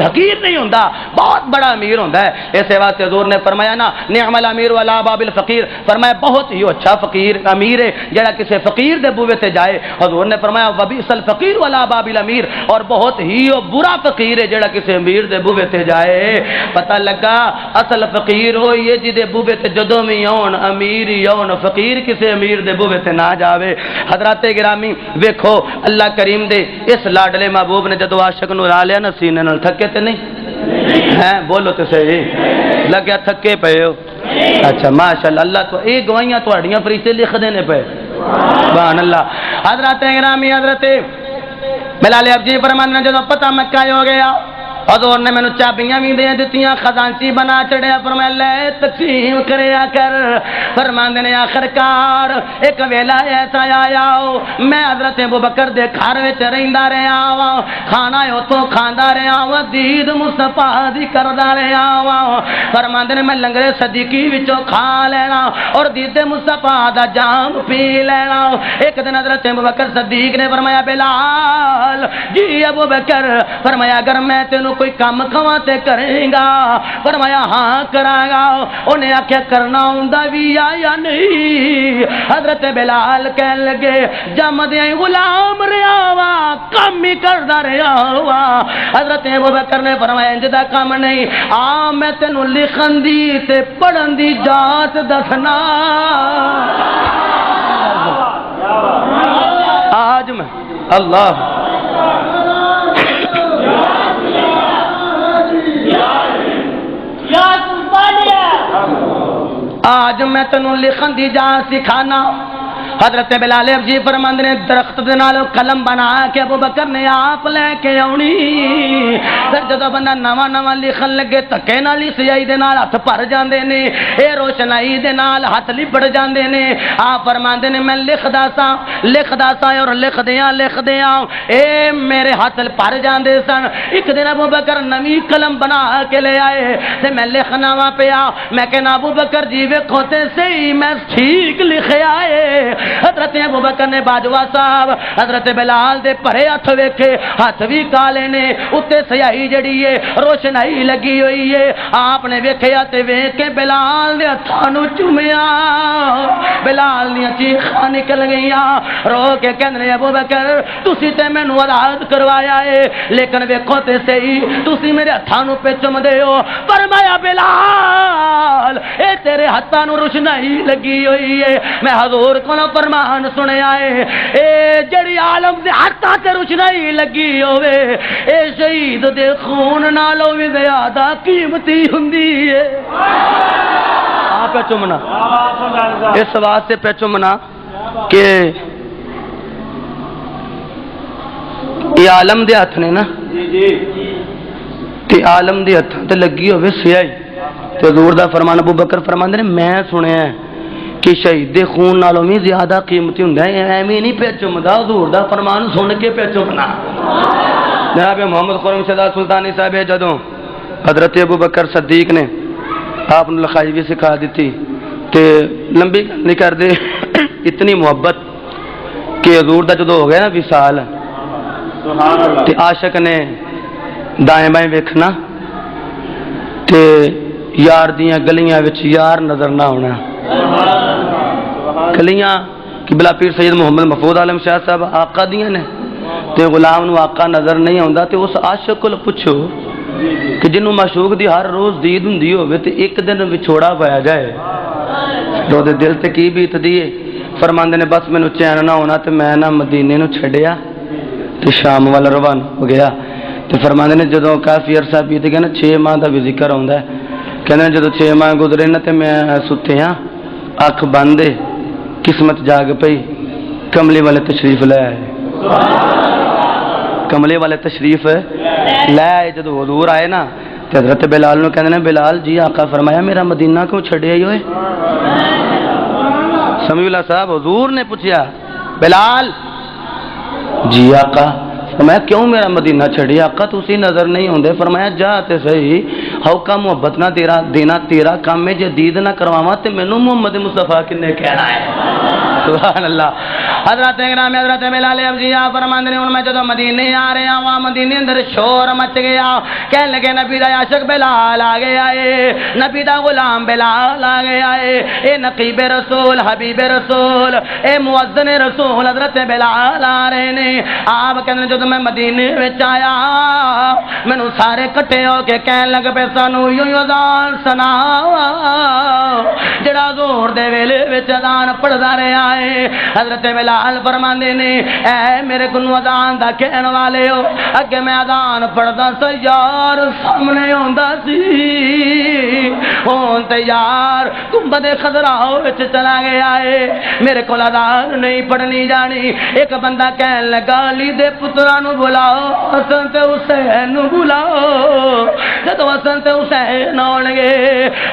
حقیر نہیں ہوندا بہت بڑا امیر ہوندا ہے. اس واسطے حضور نے فرمایا نا نعم الامیر ولا باب الفقیر. فرمایا بہت ہی اچھا فقیر امیر ہے جڑا کسی فقیر دے بوے تے جائے. حضور نے فرمایا وبئس الفقیر ولا باب الامیر. اور بہت ہی برا فقیر ہے جڑا کسی امیر دے بوے تے جائے. پتہ لگا اصل فقیر ہوئی ہے جدے بوے تے جدوں بھی آن امیر ہی آن فقیر کسی امیر دے بوے تے نہ جاوے. حضرات گرامی ویکھو اللہ کریم دے اس لاڈلے محبوب نے جدو عاشق نو لا لیا نا سینے نال تھکے تے نہیں ہیں بولو تے صحیح لگیا تھکے پے ہو. اچھا ماشاءاللہ اللہ تو اے گواہیاں تہاڈیاں فرشتے لکھ دینے پے سبحان اللہ. حضرات گرامی حضرت بلال ابجی فرماندے جدو پتہ مکہ ہو گیا حضور نے مینوں چابیاں بھی دے دتیاں خزانچی بنا چڑھیا. فرمایا لے تقسیم کریا کر. فرماندے نے آخرکار ایک ویلا ایسا آیا میں حضرت ابوبکر دے گھر وچ رہندا رہیا وا کھانا اوتھوں کھاندا رہیا وا دید مصطفیٰ دی کردا رہیا وا. فرماندے نے میں لنگر صدیقی وچوں کھا لینا اور دید مصطفیٰ دا جام پی لینا. ایک دن حضرت ابوبکر صدیق نے فرمایا بلال جی ابوبکر فرمایا اگر میں تینوں کوئی کام کھواں تے کریں گا. فرمایا ہاں کراں گا. انہیں آکھیا کرنا ہوندا وی یا نہیں. حضرت بلال کہن لگے جمدیاں غلام رہیا وا کم ہی کردا رہیا وا. حضرت ابوبکر نے فرمایا انج دا کام نہیں آ میں تینوں لکھن دی تے پڑھن دی جات دسنا. آج میں اللہ آج میں تینوں لکھن دی جان سکھانا. حضرت بلال ابجی فرماندے نے درخت دے نال قلم بنا کے ابوبکر نے آپ لے کے آونی. پھر جدوں بندہ نواں نواں لکھن لگے تکے نال ہی سیاہی دے نال ہاتھ بھر جاندے نے اے روشنائی دے نال ہاتھ لبڑ جاندے نے. آپ فرماندے نے میں لکھدا سا اور لکھدیاں اے میرے ہاتھ بھر جاندے سن. ایک دن ابوبکر نویں قلم بنا کے لے آئے تے میں لکھنا وا پیا. میں کہنا ابوبکر جی ویکھو تے صحیح میں ٹھیک لکھیا اے. حضرت ابوبکر نے باجوا صاحب حضرت بلال دے پرے ہاتھ ویکھے ہاتھ بھی کالے نے اتے سیاہی جڑی ہے روشنائی لگی ہوئی ہے. آپ نے ویکھیا تے ویکھ کے بلال دے ہتھاں نوں چومیا. بلال دیاں چیخاں نکل گئیاں رو کے کہندے ابوبکر تسی تے مینوں آزاد کروایا ہے لیکن ویکھو تے صحیح تسی میرے ہتھاں نوں پہ چومدے ہو. فرمایا بلال اے تیرے ہتھاں نوں روشنائی لگی ہوئی ہے میں حضور کو فرمان سنیا ہے اے جڑی عالم دے ہتھاں تے روشنائی لگی ہوے اے شہید دے خون نالوں وی زیادہ قیمتی ہوندی ہے. آپ پہ چومنا اس واسطے پہ چومنا کہ یہ عالم دے ہاتھ نے نا تے عالم دے ہاتھاں تے لگی ہوے سیاہی تے حضور دا فرمان ابوبکر فرماندے نے میں سنیا ہے کہ شہید دے خون نالوں بھی زیادہ قیمتی ہوندا ہے. ایویں نہیں پہ چمدا حضور دا فرمان سن کے پہ چمنا. جناب محمد خرم شہزاد سلطانی صاحب جدوں حضرت ابوبکر صدیق نے آپ نے لکھائی بھی سکھا دیتی تے لمبی نہیں کر دے اتنی محبت کہ حضور دا جدوں ہو گیا نا وصال تے عاشق نے دائیں بائیں ویکھنا تے یار دیاں گلیاں وچ یار نظر نہ ہونا. گلیاں قبلہ پیر سید محمد محفوظ عالم شاہ صاحب آقا دیاں نے تے غلام نو آقا نظر نہیں آوندا تے اس عاشق کول پوچھو کہ جنوں معشوق دی ہر روز دید ہوندی ہوے تے ایک دن وچھوڑا پایا جائے تو دے دل تے کی بیتدی ہے۔ فرماندے نے بس مینوں چین نہ ہونا تے میں نہ مدینے نو چھڈیا تے شام والا روانہ ہو گیا۔ تے فرماندے نے جدوں کافی عرصہ بیت گیا نا 6 ماہ دا بھی ذکر ہوندا ہے، کہندے جدوں 6 ماہ گزرے نا تے میں ستے ہاں اکھ بند قسمت جاگ پئی کملی والے تشریف لے آئے، کملے والے تشریف لے آئے۔ جدو حضور آئے نا تے حضرت بلال نو کہندے نے بلال جی آقا فرمایا میرا مدینہ کیوں چھڈیا ہی ہوئے؟ سمیع اللہ صاحب حضور نے پوچھا بلال جی آقا، فرمایا کیوں میرا مدینہ چھڈیا؟ آقا تسی نظر نہیں ہوندے۔ فرمایا جا تے صحیح ہو کا محبت نہ تیرا دینا تیرا کام میں جدید نہ کرواواں تے مینوں محمد مصطفیٰ کنے کہنا ہے؟ سبحان اللہ۔ حضرت گرامی حضرت بلال ابجی فرماندے نے ہن میں جدوں مدینے آ رہا ہاں مدینے اندر شور مچ گیا، کہنے لگے نبی دا عاشق بلال آ گیا ہے، نبی دا غلام بلال آ گیا ہے، اے نقیب رسول حبیب رسول اے مؤذن رسول حضرت بلال آ رہے نے۔ آپ کہندے جدوں میں مدینے وچ آیا مینوں سارے کٹے ہو کے کہن لگ پے سانوں یوں اذان سنا جڑا زور دے ویلے وچ اذان پڑھدا رہیا ہے۔ حضرت بلال فرماندے نے اے میرے کوں اذان دا کہن والے ہو، اگے میں اذان پڑھدا سی یار سامنے ہوندا سی ہون تے یار گنبد خضرا وچ چلا گیا ہے، میرے کول اذان نہیں پڑھنی جانی۔ ایک بندہ کہن لگا علی دے پتراں نو بلاؤ، حسن تے حسین نو بلاؤ۔ جدوں حسن تے حسین آن گے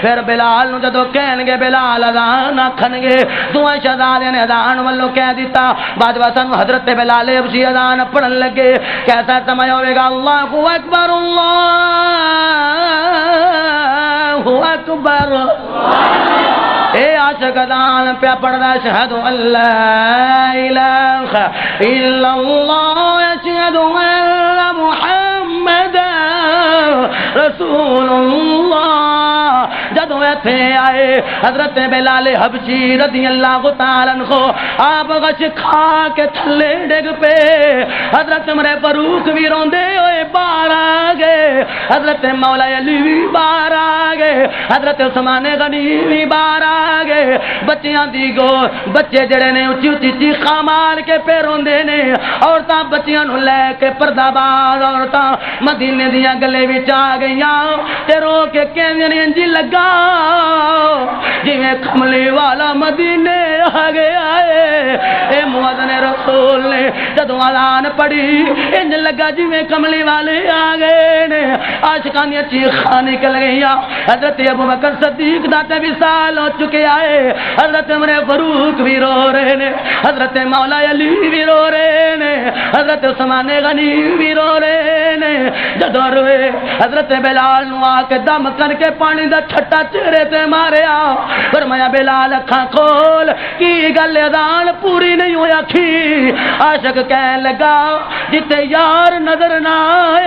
پھر بلال نو جدوں کہن گے بلال اذان آکھن گے دوواں شہزادیاں نے اذان والوں کہہ دیتا، بعد واسن حضرت بلال ابشی اذان پڑھن لگے، کیسا سمجھ ہوے گا اللہ اکبر اللہ اکبر اے عاشق اذان پہ پڑھدا اشہد ان لا الہ الا اللہ اشہد ان محمد رسول اللہ۔ جدوں ایتھے آئے حضرت بلال حبشی رضی اللہ تعالی عنہ آپ غش کھا کے تھلے ڈگ پے، حضرت عمر فاروق بھی روندے ہوئے باہر آ گئے، حضرت مولا علی بھی باہر آ گئے، حضرت عثمان غنی بھی باہر آ گئے۔ بچیاں دی گو بچے جڑے نے اچھی اچھی چیخاں مار کے پہ روندے نے، عورتاں بچیاں نو لے کے پردہ باز عورتاں مدینے دیاں گلے وچ آ گئیاں تے رو کے کہندیاں نے انج لگا جویں کملی والا مدینے آ گیا ہے۔ اے مؤذن رسول نے جدوں اذان پڑھی انج لگا جویں کملی والے آ گئے نے، عاشقاں دیاں چیخاں نکل گئیاں۔ حضرت ابوبکر صدیق دا تے وصال ہو چکیا ہے، حضرت عمر فاروق بھی رو رہے نے، حضرت مولا علی بھی رو رہے نے، حضرت عثمان غنی بھی رو رہے نے۔ جدوں روئے حضرت بلال نو آ کے دم کر کے پانی دا چھٹا چہرے تے ماریا، فرمایا بلال اکھاں کھول کی گل اذان پوری نہیں ہوئی آکھی؟ عاشق کہنے لگا جتے یار نظر نہ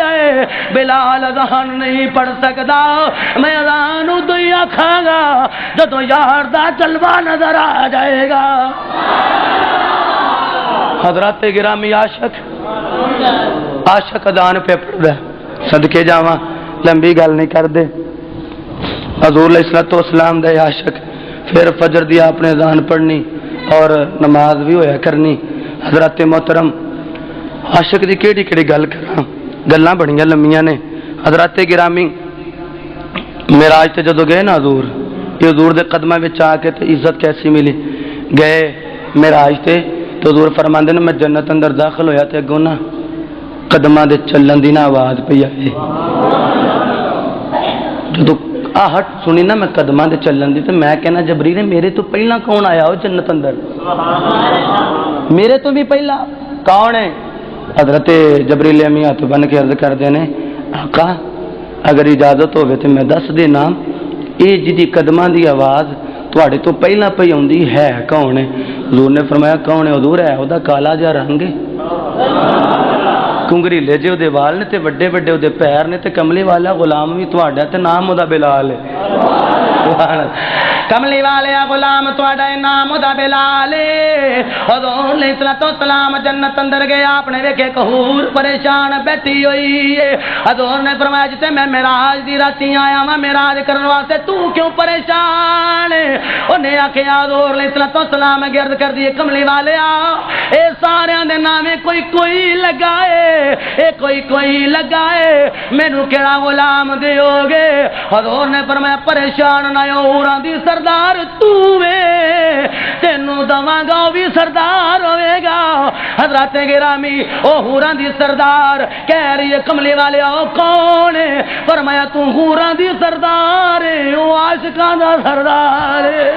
آئے بلال اذان نہیں پڑھ سکدا، میں اذان ادو ہی آکھاں گا جدوں یار دا جلوہ نظر آ جائے گا۔ حضرات گرامی عاشق اذان پہ پڑھدا صدقے جاواں لمبی گل نہیں کردے۔ حضور علیہ الصلوۃ والسلام دے عاشق پھر فجر دی آپ نے اذان پڑھنی اور نماز بھی ہویا کرنی۔ حضرت محترم عاشق دی کیڑی کیڑی گل کراں، گلاں بڑیاں لمیاں نے۔ حضرت گرامی معراج تے جدوں گئے نا حضور، یہ حضور دے قدماں وچ آ کے تے عزت کیسی ملی، گئے معراج تے تو حضور فرماندے نے میں جنت اندر داخل ہویا تے اگوں نا قدماں دے چلن دی نا آواز پئی آئے، جدوں آہٹ سنی نا میں قدماں دے چلن دی تے میں کہنا جبریل میرے تو پہلا کون آیا ہو جنت اندر؟ میرے تو بھی پہلا کون ہے؟ حضرت جبریل امی ہاتھ بن کے عرض کردے نے آقا اگر اجازت ہوے تے میں دس دینا اے جدی قدماں دی آواز تواڈے تو پہلا پئی اوندی ہے کون ہے؟ حضور نے فرمایا کون ہے؟ حضور ہے اودا کالا جا رنگ ہے، کنگریلے جے دے وال نے تے وڈے وڈے دے پیر نے تے کملی والا غلام بھی تواڈا تے نام اودا بلال ہے۔ کملی والے غلام تہاڈا نام دا بلال حضور علیہ الصلوۃ والسلام جنت اندر گیا آپ نے ویکھے کہ حور پریشان بیٹھی ہوئی ہے حضور نے فرمایا جتے میں معراج دی راتی آیا ہاں معراج کرن واسطے تو کیوں پریشان انہیں آکھیا حضور علیہ الصلوۃ والسلام گرد کر دیے کملی والے اے سارے دے نامے کوئی کوئی لگائے اے کوئی لگائے مینوں کیڑا غلام دیو گے حضور نے فرمایا پریشان نہ ہو حوراں دی سردار تو وے تینوں دواں گا او بھی سردار ہوے گا حضرات گرامی او حوراں دی سردار کہہ رہی ہے کملی والے او کون ہے فرمایا تو حوراں دی سردار ہے او عاشقاں دا سردار ہے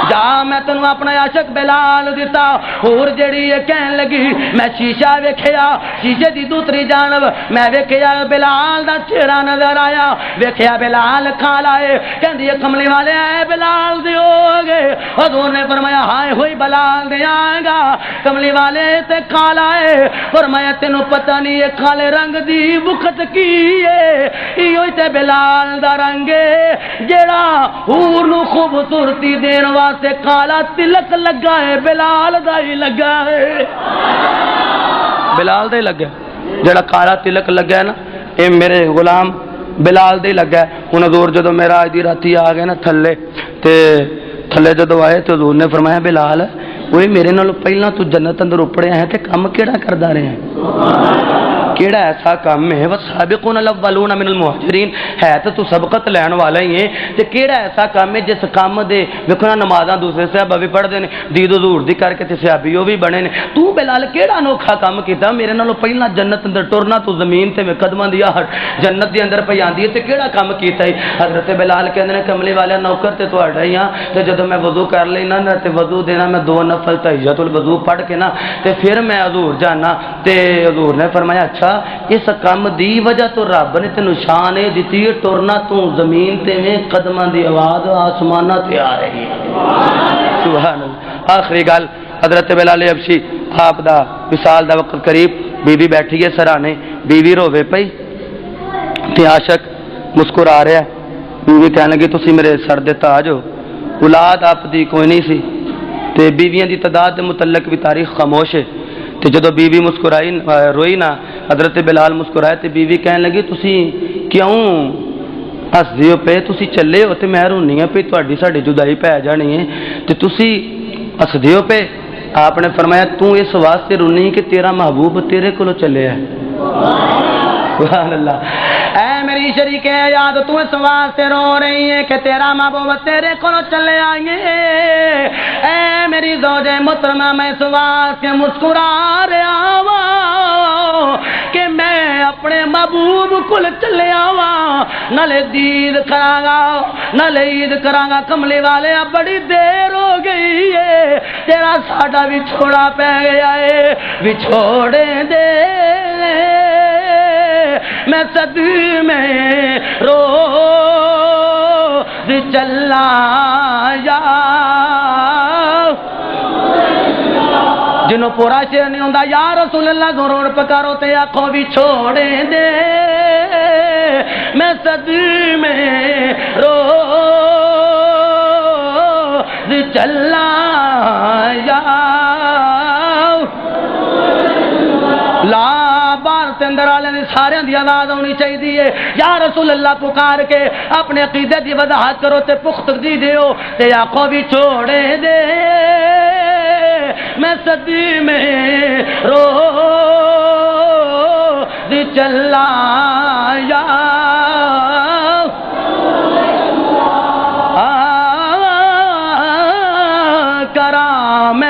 جا میں تینوں اپنا عاشق بلال دیتا اور جڑی ہے کہن لگی میں شیشہ ویکھیا شیشے دی دوسری جانب میں ویکھیا بلال دا چہرہ نظر آیا ویکھیا بلال کھالا ہے کہندی ہے کملی والے اے بلال دیو گے حضور نے فرمایا ہائے ہوئی بلال دیاں گا کملی والے تے کھالا ہے فرمایا تینوں پتہ نہیں ہے کالے رنگ دی بخت کی ہے ایو تے بلال دا رنگ ہے جڑا حور نو خوبصورتی دین واسطے کالا تلک لگا ہے بلال دا ہی لگا ہے بلال دا ہی لگا ہے جڑا کالا تلک لگا ہے نا اے میرے غلام بلال دے لگا ہے ہن حضور جدو معراج دی راتی آ گئے نا تھلے جدو آئے تو حضور نے فرمایا بلال اوے میرے نالوں پہلا تو جنت اندر اپڑیا ہے تے کم کیڑا کردا رہے ہیں کیڑا ایسا کام ہے والسابقون الاولون من المہاجرین ہے تو سبقت لین والا ہی ہے تے کیڑا ایسا کام ہے جس کام دے ویکھنا نمازاں دوسرے صحابہ بھی پڑھ دے نے دید حضور دی کر کے تے صحابی او بھی بنے نے تو بلال کیڑا انوکھا کام کیتا میرے نالوں پہلا جنت اندر ٹرنا تو زمین تے میں قدماں دی آہٹ جنت دے اندر پئی آندی ہے تے کیڑا کام کیتا ہے حضرت بلال کہندے نے کملی والے نوکر تے تہاڈا ہی ہاں تے جدوں میں وضو کر لینا نا تے وضو دینا میں 2 نفل تحیۃ الوضو پڑھ کے نا تے پھر میں حضور جانا تے حضور نے فرمایا اچھا اس کام دی وجہ تو رب نے تینوں شان دتی ہے ٹرنا تو زمین تے میں قدماں دی آواز آسماناں تے آ رہی ہے سبحان اللہ آخری گل حضرت بلال حبشی آپ دا وصال دا وقت قریب بی بیٹھی ہے سرانے بیوی روے پئی تے عاشق مسکرا رہا ہے بیوی کہنے لگی تسی میرے سر دے تاج ہو اولاد آپ دی کوئی نہیں سی تے بیویاں دی تعداد دے متعلق بھی تاریخ خاموش ہے تے جدو بیوی مسکرائی روئی نا حضرت بلال مسکرائے تے بیوی کہنے لگی تسی کیوں ہس دیو پے تسی چلے ہو تے میں رونی ہاں پہ تہاڈی ساڈی جدائی پی جانی ہے تے تسی ہس دیو پے آپ نے فرمایا تو اس واسطے رونی کہ تیرا محبوب تیرے کولو چلے ہے سبحان اللہ اے میری شریک یاد تو اس واسطے رو رہی ہے کہ تیرا محبوب تیرے کولو چلے آئیں اے میری زوج محترمہ میں اس واسطے مسکرا رہا ہوں کہ میں اپنے محبوب کول چلے آواں نالے دید کراں گا نالے عید کراں گا کملی والے بڑی دیر ہو گئی ہے تیرا ساڈا وچھوڑا پہ گیا ہے وچھوڑے دے میں صدمے رو چلا یا جنوں پورا شعر نہیں ہوندا یا رسول اللہ ضرور پکارو تے آکھو بھی چھوڑے دے میں صدمے رو چلا یا لا اندر والے سارے دی آواز ہونی چاہیے یا رسول اللہ پکار کے اپنے عقیدے دی وضاحت کرو تے پختگی دیو تے آنکھوں بھی چھوڑے دے میں صدی میں رو دی چلا یا کرام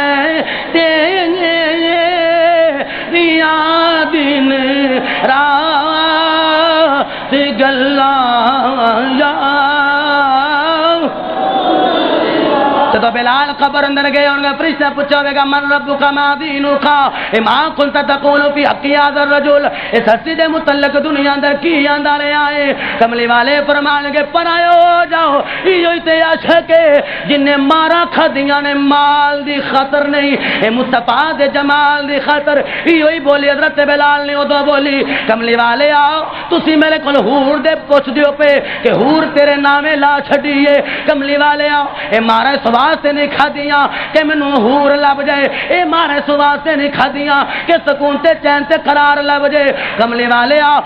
جدو بلال قبر اندر گئے ان کا فرشتہ پوچھا ہوئے گا من ربک ما دینک ما کنت تقول فی حق هذا الرجل اس ہستی دے متعلق دنیا اندر کی آندا رہے آئے کملی والے فرمان کے پناہ ہو جاؤ یہ تے عاشق جن نے مارا کھدیاں نے مال دی خاطر نہیں اے مصطفیٰ دے جمال دی خاطر یہ بولی حضرت بلال نے ادو بولی کملی والے آؤ تسی میرے کول حور دے پوچھ دیو پہ کہ حور تیرے نامے لا چھڈیے کملی والے آؤ اے مارے سواستے نہیں کھدیاں کہ مینوں حور لب جائے اے مارے سواستے نہیں کھدیاں کہ سکون تے چین تے قرار لب جائے کملی والے آؤ